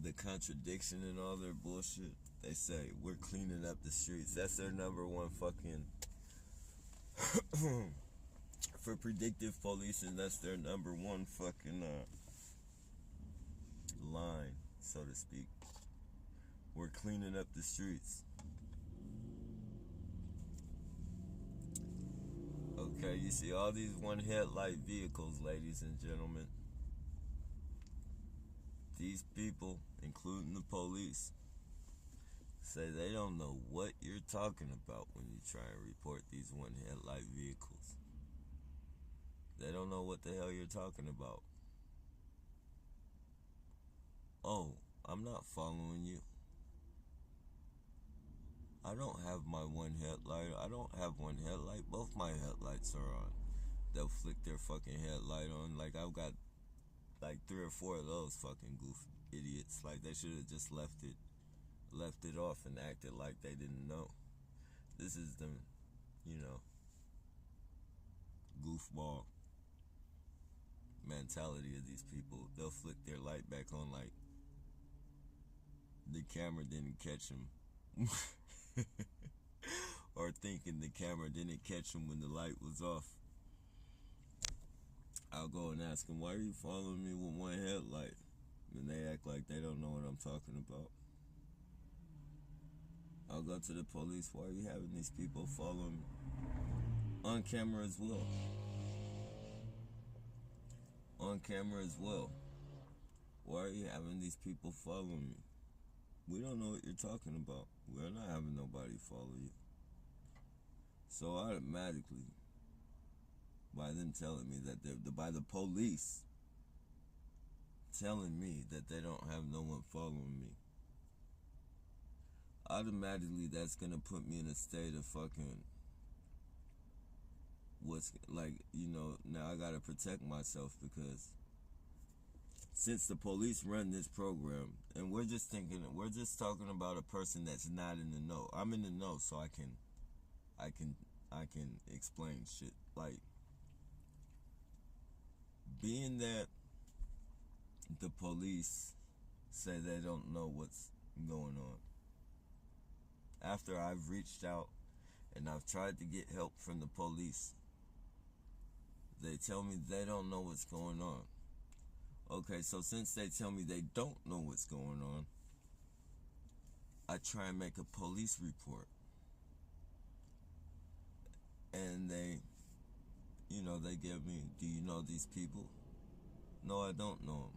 The contradiction in all their bullshit. They say, we're cleaning up the streets. That's their number one fucking... for predictive policing, that's their number one fucking line, so to speak. We're cleaning up the streets. Okay, you see all these one headlight vehicles, ladies and gentlemen. These people, including the police, say they don't know what you're talking about when you try and report these one headlight vehicles. They don't know what the hell you're talking about. Oh, I'm not following you. I don't have my one headlight. I don't have one headlight. Both my headlights are on. They'll flick their fucking headlight on. Like, I've got like 3 or 4 of those fucking goof idiots. Like, they should have just left it off and acted like they didn't know. This is the, goofball mentality of these people. They'll flick their light back on like the camera didn't catch them. Or thinking the camera didn't catch them when the light was off. I'll go and ask them, why are you following me with one headlight? And they act like they don't know what I'm talking about. I'll go to the police, why are you having these people following me? On camera as well. On camera as well. Why are you having these people following me? We don't know what you're talking about. We're not having nobody follow you. So automatically, by them telling me that by the police telling me that they don't have no one following me, automatically that's gonna put me in a state of fucking now I gotta protect myself, because since the police run this program, and we're just talking about a person that's not in the know. I'm in the know, so I can explain shit. Like, being that the police say they don't know what's going on, after I've reached out and I've tried to get help from the police, they tell me they don't know what's going on. Okay, so since they tell me they don't know what's going on, I try and make a police report. And they give me, do you know these people? No, I don't know them.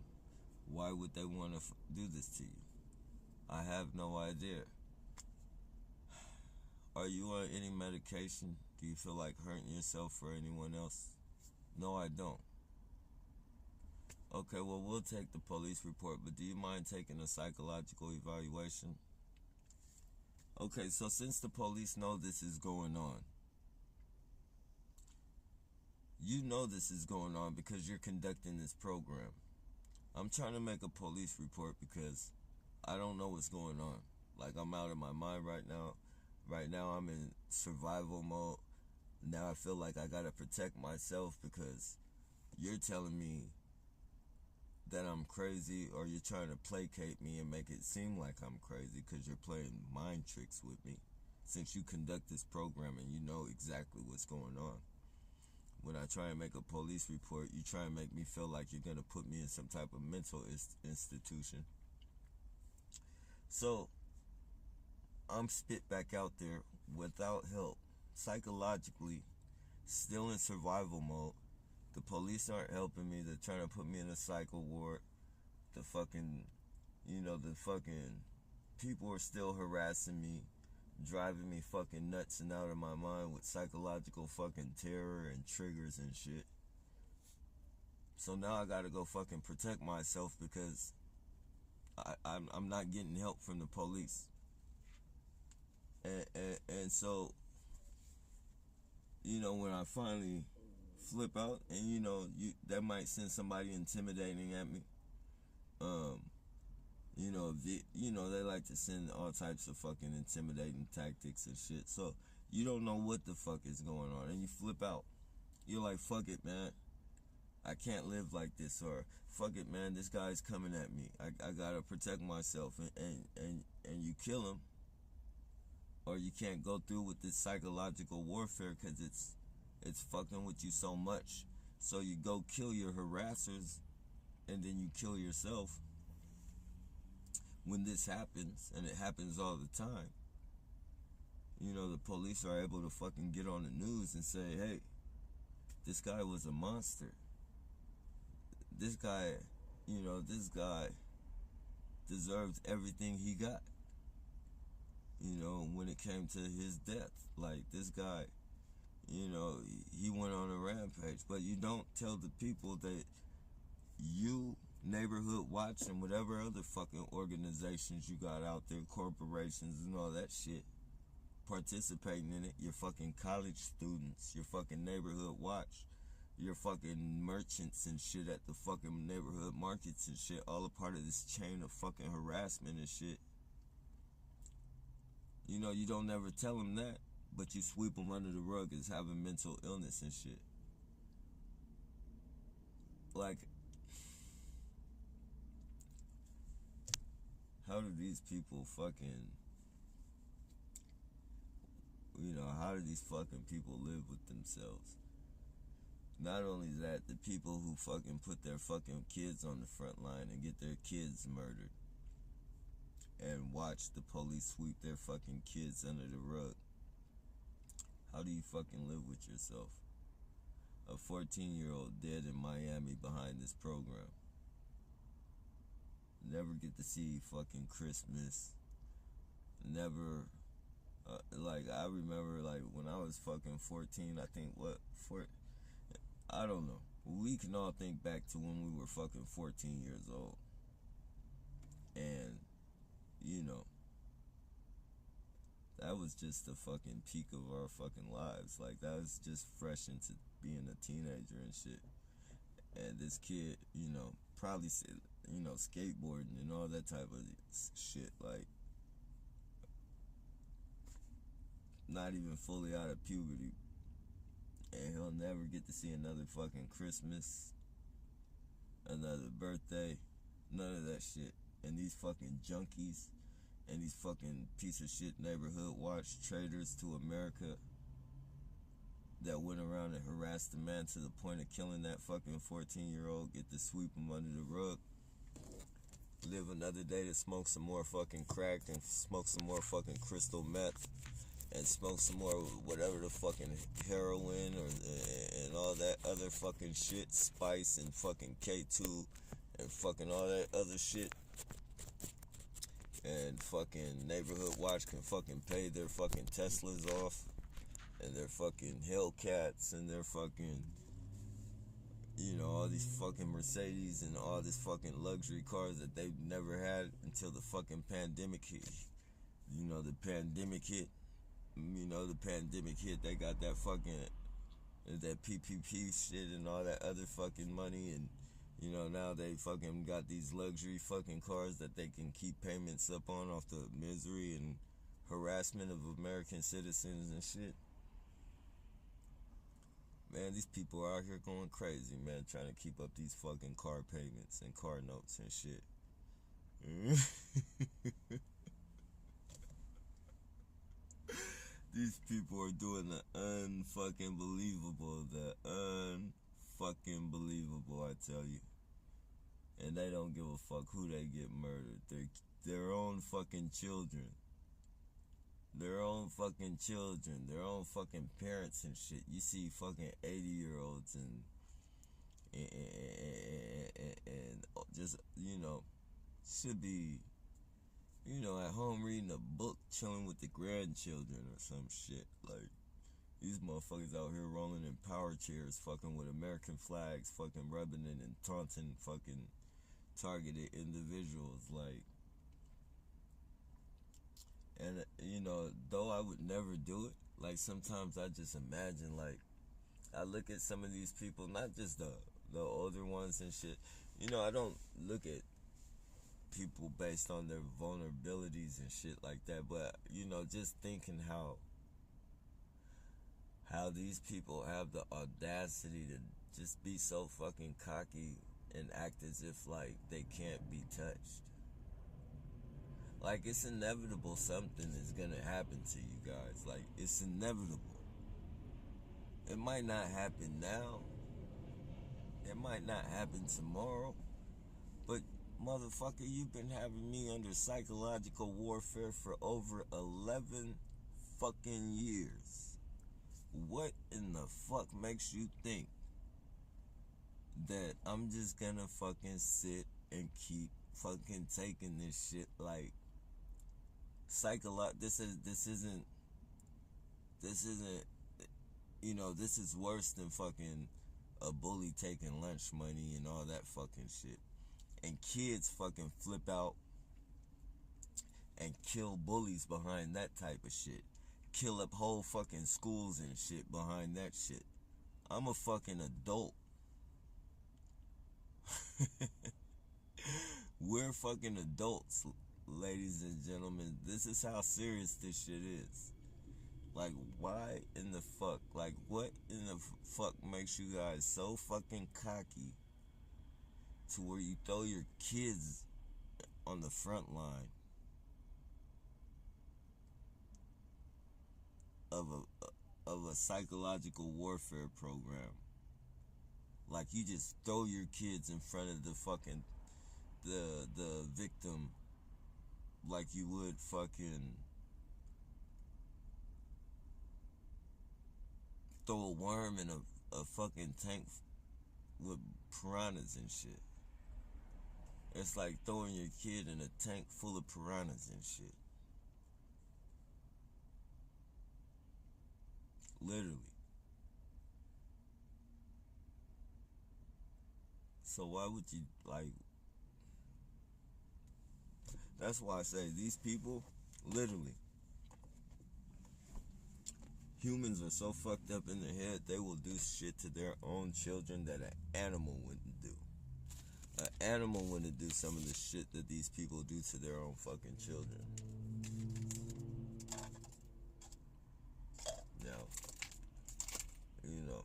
Why would they want to do this to you? I have no idea. Are you on any medication? Do you feel like hurting yourself or anyone else? No, I don't. Okay, well, we'll take the police report, but do you mind taking a psychological evaluation? Okay, so since the police know this is going on, you know this is going on because you're conducting this program. I'm trying to make a police report because I don't know what's going on. Like, I'm out of my mind right now. Right now, I'm in survival mode. Now I feel like I gotta protect myself because you're telling me that I'm crazy, or you're trying to placate me and make it seem like I'm crazy because you're playing mind tricks with me. Since you conduct this program and you know exactly what's going on. When I try and make a police report, you try and make me feel like you're gonna put me in some type of mental institution. So I'm spit back out there without help, psychologically, still in survival mode. The police aren't helping me. They're trying to put me in a psycho ward. The fucking people are still harassing me, driving me fucking nuts and out of my mind with psychological fucking terror and triggers and shit. So now I gotta go fucking protect myself because I'm not getting help from the police. And so, when I finally flip out, and that might send somebody intimidating at me. They like to send all types of fucking intimidating tactics and shit. So you don't know what the fuck is going on, and you flip out. You're like, fuck it, man. I can't live like this, or fuck it, man. This guy's coming at me. I gotta protect myself, and you kill him, or you can't go through with this psychological warfare because it's fucking with you so much. So you go kill your harassers, and then you kill yourself. When this happens, and it happens all the time, the police are able to fucking get on the news and say, hey, this guy was a monster. This guy deserves everything he got. When it came to his death, like, this guy, he went on a rampage. But you don't tell the people that you, Neighborhood Watch, and whatever other fucking organizations you got out there, corporations and all that shit, participating in it, your fucking college students, your fucking Neighborhood Watch, your fucking merchants and shit at the fucking neighborhood markets and shit, all a part of this chain of fucking harassment and shit. You don't never tell them that, but you sweep them under the rug as having mental illness and shit. Like, how do these people fucking, how do these fucking people live with themselves? Not only that, the people who fucking put their fucking kids on the front line and get their kids murdered and watch the police sweep their fucking kids under the rug. How do you fucking live with yourself? A 14-year-old dead in Miami behind this program. Never get to see fucking Christmas. Never, I remember, when I was fucking 14, I think, I don't know. We can all think back to when we were fucking 14 years old. And, that was just the fucking peak of our fucking lives. Like, that was just fresh into being a teenager and shit. And this kid, probably, skateboarding and all that type of shit. Like, not even fully out of puberty. And he'll never get to see another fucking Christmas. another birthday, none of that shit. And these fucking junkies and these fucking piece of shit neighborhood watch traitors to America that went around and harassed the man to the point of killing that fucking 14-year-old, get to sweep him under the rug, live another day to smoke some more fucking crack and smoke some more fucking crystal meth and smoke some more whatever the fucking heroin and all that other fucking shit, spice and fucking K2 and fucking all that other shit. And fucking neighborhood watch can fucking pay their fucking Teslas off and their fucking Hellcats and their fucking, you know, all these fucking Mercedes and all this fucking luxury cars that they've never had until the fucking pandemic hit. You know, the pandemic hit. They got that fucking, that PPP shit and all that other fucking money, and, you know, now they fucking got these luxury fucking cars that they can keep payments up on off the misery and harassment of American citizens and shit. Man, these people are out here going crazy, man, trying to keep up these fucking car payments and car notes and shit. These people are doing the unfucking believable, I tell you. And they don't give a fuck who they get murdered. Their own fucking children. Their own fucking children. Their own fucking parents and shit. You see fucking 80-year-olds and just, you know, should be, you know, at home reading a book, chilling with the grandchildren or some shit. Like, these motherfuckers out here rolling in power chairs, fucking with American flags, fucking rubbing it and taunting fucking targeted individuals. Like, and, you know, though I would never do it, like, sometimes I just imagine, like, I look at some of these people, not just the older ones and shit. You know, I don't look at people based on their vulnerabilities and shit like that, but, you know, just thinking how these people have the audacity to just be so fucking cocky and act as if, like, they can't be touched. Like, it's inevitable something is gonna happen to you guys. Like, it's inevitable. It might not happen now. It might not happen tomorrow. But, motherfucker, you've been having me under psychological warfare for over 11 fucking years. What in the fuck makes you think that I'm just gonna fucking sit and keep fucking taking this shit? Like, this isn't, you know, this is worse than fucking a bully taking lunch money and all that fucking shit. And kids fucking flip out and kill bullies behind that type of shit. Kill up whole fucking schools and shit behind that shit. I'm a fucking adult. We're fucking adults, ladies and gentlemen. This is how serious this shit is. Like, why in the fuck? Like, what in the fuck makes you guys so fucking cocky to where you throw your kids on the front line of a psychological warfare program? Like, you just throw your kids in front of the fucking the victim like you would fucking throw a worm in a fucking tank with piranhas and shit. It's like throwing your kid in a tank full of piranhas and shit. Literally. So why would you, like, that's why I say these people, literally, humans are so fucked up in their head, they will do shit to their own children that an animal wouldn't do. An animal wouldn't do some of the shit that these people do to their own fucking children. Now, you know.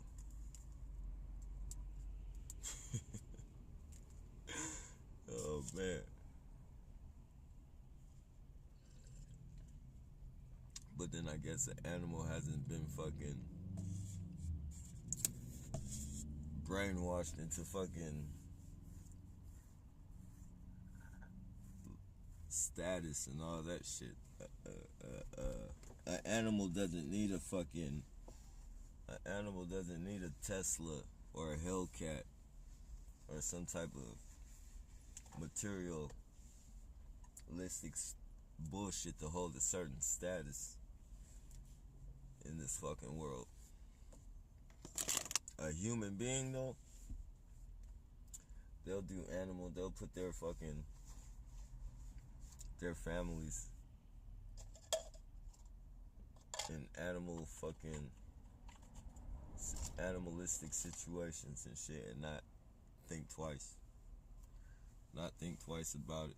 then I guess an animal hasn't been fucking brainwashed into fucking status and all that shit. An animal doesn't need a fucking. An animal doesn't need a Tesla or a Hellcat or some type of materialistic bullshit to hold a certain status in this fucking world. A human being, though, they'll do animal. They'll put their families in animalistic situations and shit, and not think twice. Not think twice about it.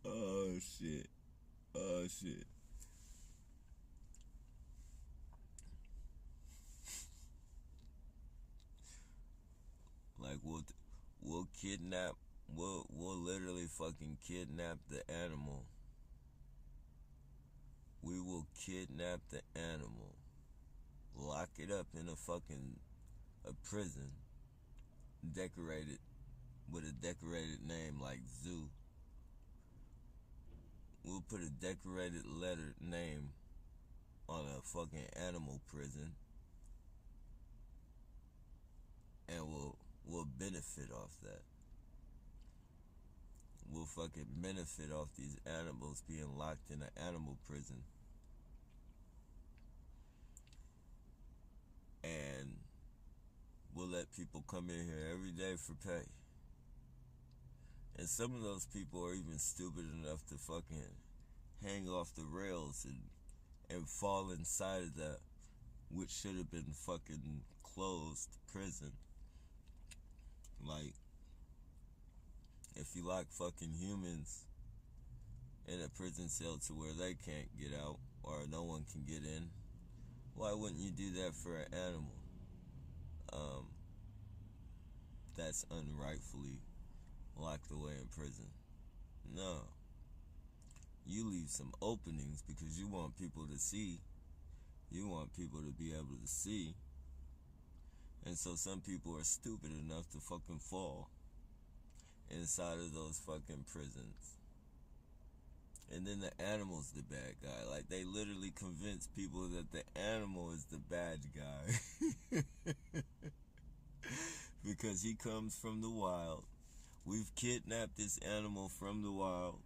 Oh shit. Oh shit. Like we'll kidnap. We'll literally fucking kidnap the animal. We will kidnap the animal, lock it up in a prison, decorated with a decorated name like zoo. We'll put a decorated letter name on a fucking animal prison, and we'll benefit off that. We'll fucking benefit off these animals being locked in an animal prison. And we'll let people come in here every day for pay. And some of those people are even stupid enough to fucking hang off the rails and fall inside of that, which should have been fucking closed prison. Like, if you lock fucking humans in a prison cell to where they can't get out or no one can get in, why wouldn't you do that for an animal that's unrightfully locked away in prison? No. You leave some openings because you want people to see. You want people to be able to see. And so some people are stupid enough to fucking fall inside of those fucking prisons. And then the animal's the bad guy. Like, they literally convince people that the animal is the bad guy. Because he comes from the wild. We've kidnapped this animal from the wild.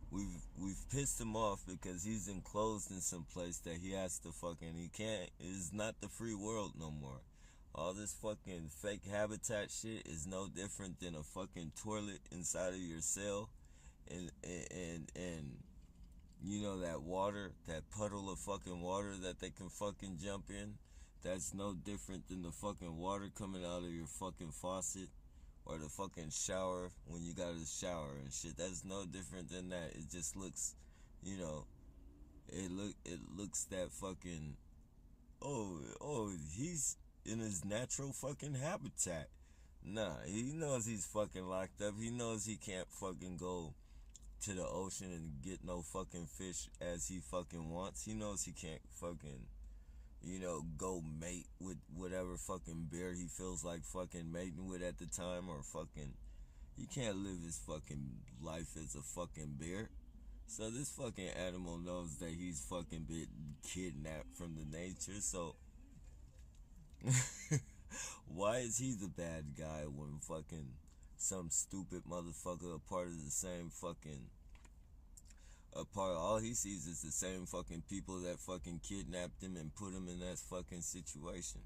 We've pissed him off because he's enclosed in some place that he has to fucking, he can't, it's not the free world no more. All this fucking fake habitat shit is no different than a fucking toilet inside of your cell. And you know, that water, that puddle of fucking water that they can fucking jump in, that's no different than the fucking water coming out of your fucking faucet or the fucking shower when you got a shower and shit. That's no different than that. It just looks, you know, it looks that fucking, oh, he's in his natural fucking habitat. Nah, he knows he's fucking locked up. He knows he can't fucking go to the ocean and get no fucking fish as he fucking wants. He knows he can't fucking, you know, go mate with whatever fucking bear he feels like fucking mating with at the time, or fucking, he can't live his fucking life as a fucking bear. So this fucking animal knows that he's fucking been kidnapped from the nature, so why is he the bad guy when fucking some stupid motherfucker, a part of the same fucking, all he sees is the same fucking people that fucking kidnapped him and put him in that fucking situation.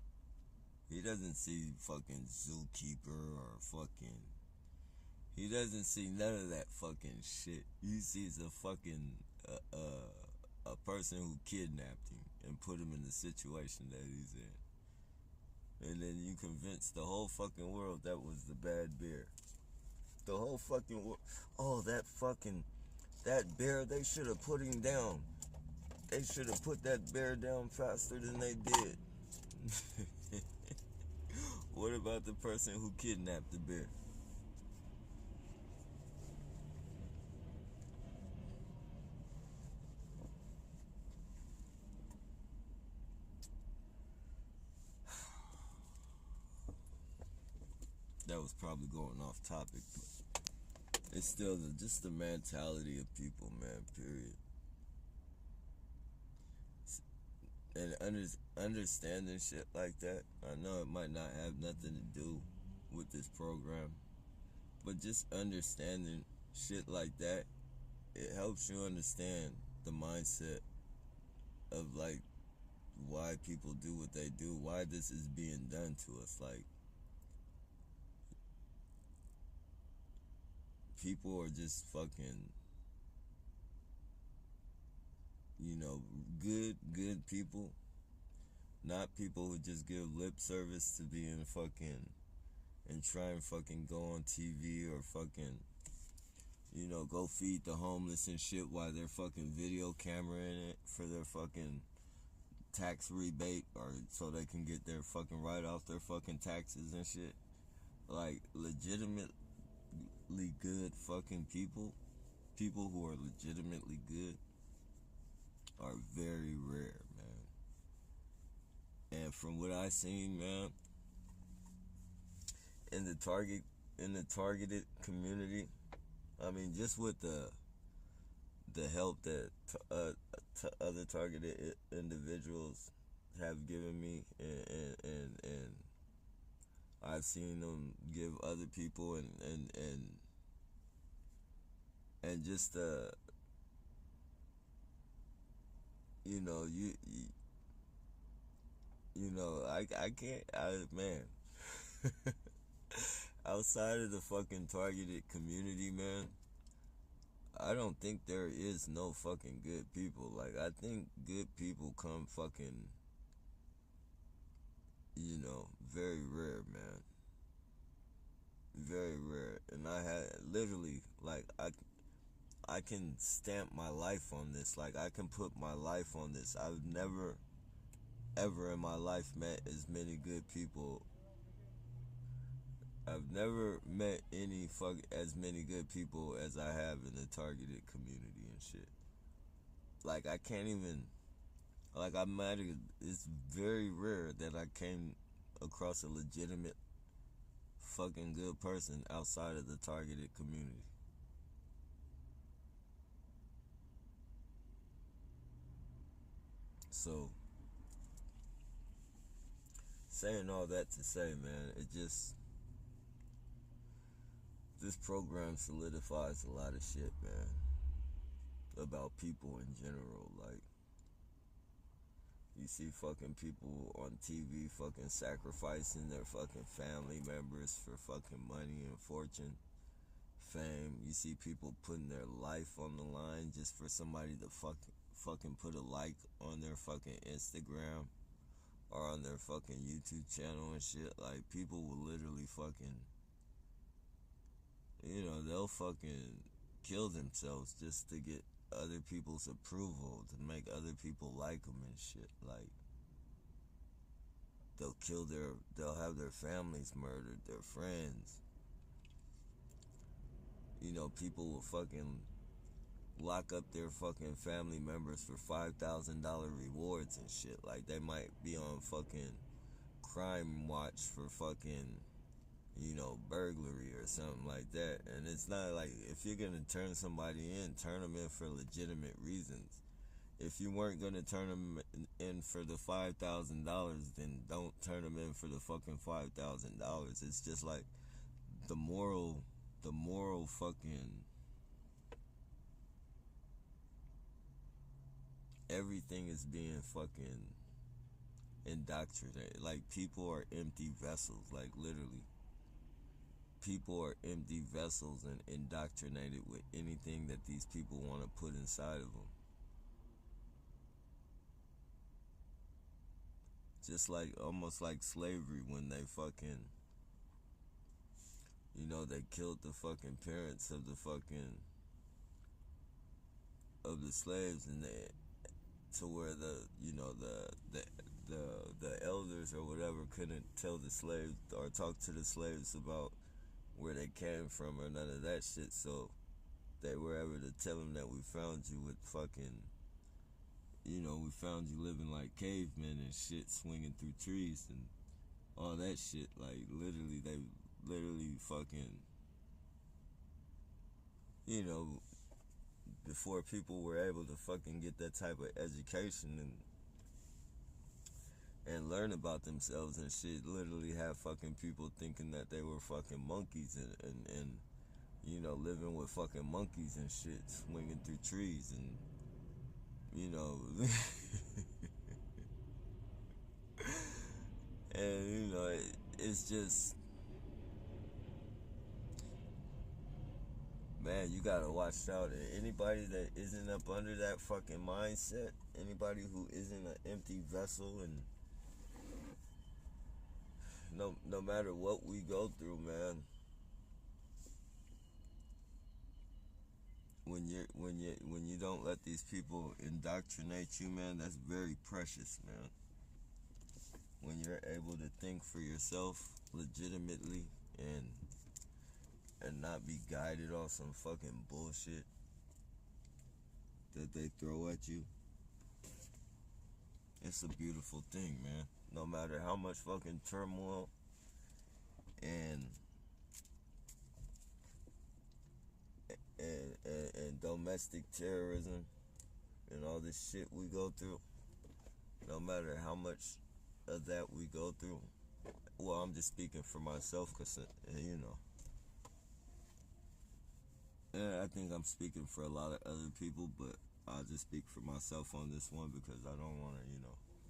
He doesn't see fucking zookeeper or fucking, he doesn't see none of that fucking shit. He sees a fucking a person who kidnapped him and put him in the situation that he's in. And then you convince the whole fucking world that was the bad bear. The whole fucking world. Oh, that fucking, That bear, they should have put him down. They should have put that bear down faster than they did. What about the person who kidnapped the bear? That was probably going off topic, but it's still just the mentality of people, man, period. And understanding shit like that, I know it might not have nothing to do with this program, but just understanding shit like that, it helps you understand the mindset of like why people do what they do, why this is being done to us. Like, people are just fucking, good people, not people who just give lip service to being fucking and try and fucking go on TV or fucking, go feed the homeless and shit while they're fucking video camera in it for their fucking tax rebate or so they can get their fucking write off their fucking taxes and shit. Like, legitimately good fucking people who are legitimately good are very rare, man. And from what I seen, man, in the targeted community, I mean, just with the help that other targeted individuals have given me, and I've seen them give other people, and just I can't, man. Outside of the fucking targeted community, man, I don't think there is no fucking good people. Like, I think good people come fucking, very rare, man. Very rare. And I had literally, like, I can stamp my life on this. Like, I can put my life on this. I've never, ever in my life met as many good people. I've never met as many good people as I have in the targeted community and shit. Like, I can't even, like, it's very rare that I came across a legitimate fucking good person outside of the targeted community. So, saying all that to say, man, this program solidifies a lot of shit, man, about people in general. Like, you see fucking people on TV fucking sacrificing their fucking family members for fucking money and fortune, fame. You see people putting their life on the line just for somebody to fucking put a like on their fucking Instagram or on their fucking YouTube channel and shit. Like, people will literally fucking, they'll fucking kill themselves just to get other people's approval, to make other people like them and shit. Like, they'll have their families murdered, their friends. People will fucking lock up their fucking family members for $5,000 rewards and shit. Like, they might be on fucking crime watch for fucking, burglary or something like that. And it's not like, if you're gonna turn somebody in, turn them in for legitimate reasons. If you weren't gonna turn them in for the $5,000, then don't turn them in for the fucking $5,000. It's just like the moral fucking, everything is being fucking indoctrinated. Like, people are empty vessels. Like, literally, people are empty vessels and indoctrinated with anything that these people want to put inside of them. Just like, almost like slavery, when they fucking, they killed the fucking parents of the fucking of the slaves, and to where the elders or whatever couldn't tell the slaves or talk to the slaves about where they came from or none of that shit. So they were able to tell them that we found you with fucking, we found you living like cavemen and shit, swinging through trees and all that shit. Like, literally, they literally fucking, before people were able to fucking get that type of education and learn about themselves and shit, literally have fucking people thinking that they were fucking monkeys and living with fucking monkeys and shit, swinging through trees and, and, it's just, man, you gotta watch out. Anybody that isn't up under that fucking mindset, anybody who isn't an empty vessel, and no matter what we go through, man, when you don't let these people indoctrinate you, man, that's very precious, man. When you're able to think for yourself legitimately and not be guided off some fucking bullshit that they throw at you, it's a beautiful thing, man. No matter how much fucking turmoil and domestic terrorism and all this shit we go through, no matter how much of that we go through, well, I'm just speaking for myself, because, I think I'm speaking for a lot of other people, but I'll just speak for myself on this one, because I don't want to,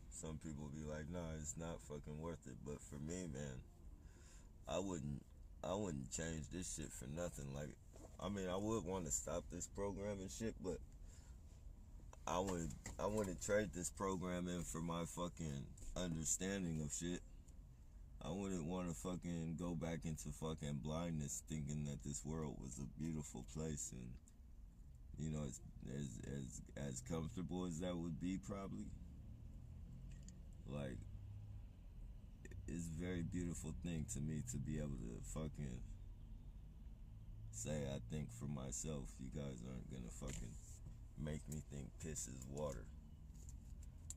some people be like, nah, it's not fucking worth it. But for me, man, I wouldn't change this shit for nothing. Like, I mean, I would want to stop this program and shit, but I wouldn't trade this program in for my fucking understanding of shit. I wouldn't want to fucking go back into fucking blindness, thinking that this world was a beautiful place, and as comfortable as that would be, probably, like, it's a very beautiful thing to me to be able to fucking say, I think for myself, you guys aren't gonna fucking make me think piss is water.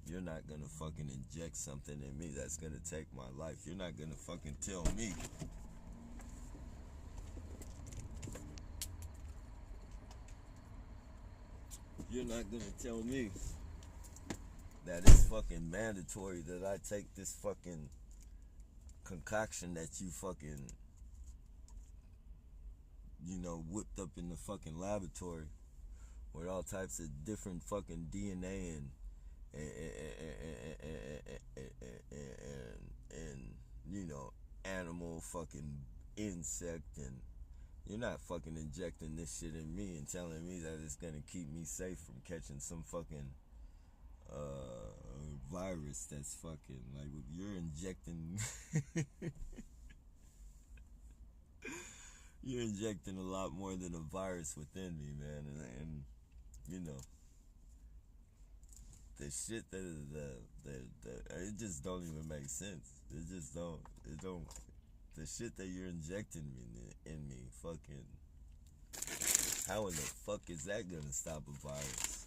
You're not gonna fucking inject something in me that's gonna take my life. You're not gonna fucking tell me that it's fucking mandatory that I take this fucking concoction that you fucking, whipped up in the fucking laboratory with all types of different fucking DNA and animal fucking insect, and you're not fucking injecting this shit in me and telling me that it's gonna keep me safe from catching some fucking virus that's fucking, like, you're injecting you're injecting a lot more than a virus within me, man, and the shit that it just don't even make sense. It don't. The shit that you're injecting in me, fucking, how in the fuck is that gonna stop a virus?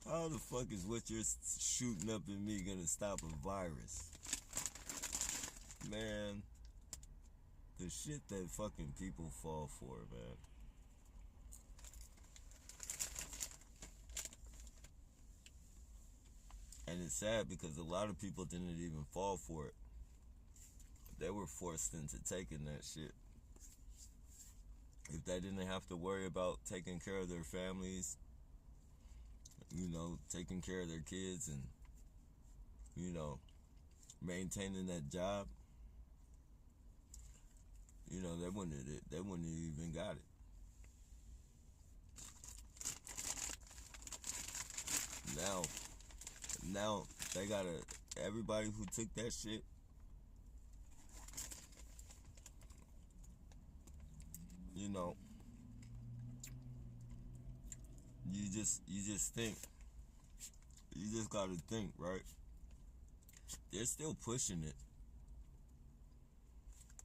How the fuck is what you're shooting up in me gonna stop a virus? Man, the shit that fucking people fall for, man. And it's sad because a lot of people didn't even fall for it. They were forced into taking that shit. If they didn't have to worry about taking care of their families, taking care of their kids, and, maintaining that job, they wouldn't have even got it. Now they gotta, everybody who took that shit, know, you just think. You just gotta think, right? They're still pushing it.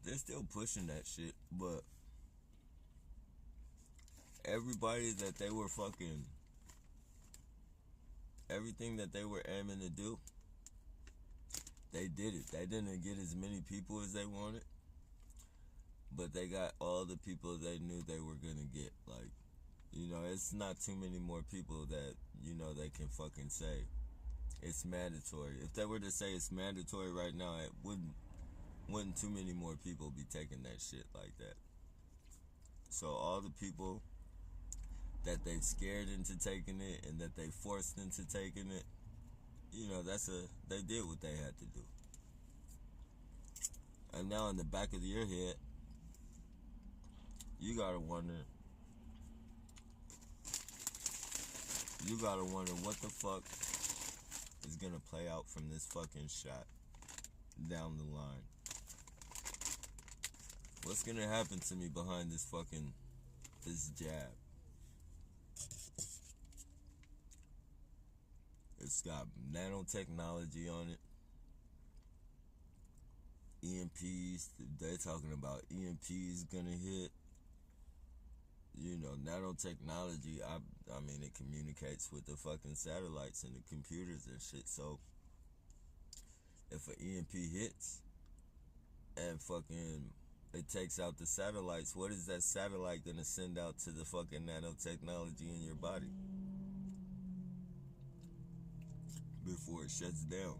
They're still pushing that shit, but everybody that they were fucking, everything that they were aiming to do, they did it. They didn't get as many people as they wanted, but they got all the people they knew they were gonna get. Like, you know, it's not too many more people that, you know, they can fucking say it's mandatory. If they were to say it's mandatory right now, it wouldn't too many more people be taking that shit like that. So all the people that they've scared into taking it and that they forced into taking it, you know, they did what they had to do. And now in the back of your head, you gotta wonder what the fuck is gonna play out from this fucking shot down the line. What's gonna happen to me behind this jab? It's got nanotechnology on it. EMPs, they're talking about EMPs gonna hit. You know, nanotechnology, I mean, it communicates with the fucking satellites and the computers and shit. So, if an EMP hits and fucking it takes out the satellites, what is that satellite gonna send out to the fucking nanotechnology in your body before it shuts down?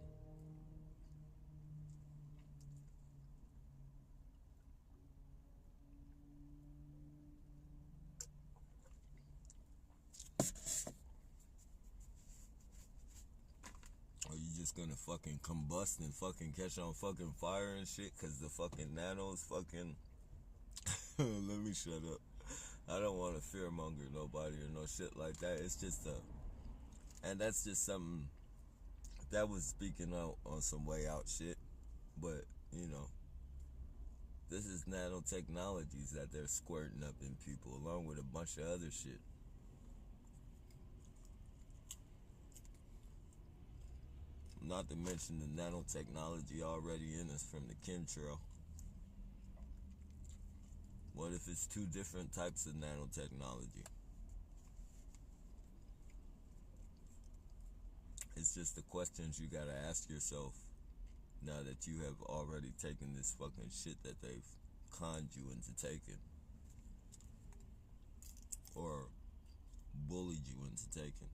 Are you just gonna fucking combust and fucking catch on fucking fire and shit cause the fucking nanos fucking let me shut up. I don't want to fearmonger nobody or no shit like that. It's just and that's just something that was speaking out on some way out shit. But, you know, this is nanotechnologies that they're squirting up in people along with a bunch of other shit. Not to mention the nanotechnology already in us from the chemtrail. What if it's two different types of nanotechnology? It's just the questions you gotta ask yourself now that you have already taken this fucking shit that they've conned you into taking. Or bullied you into taking.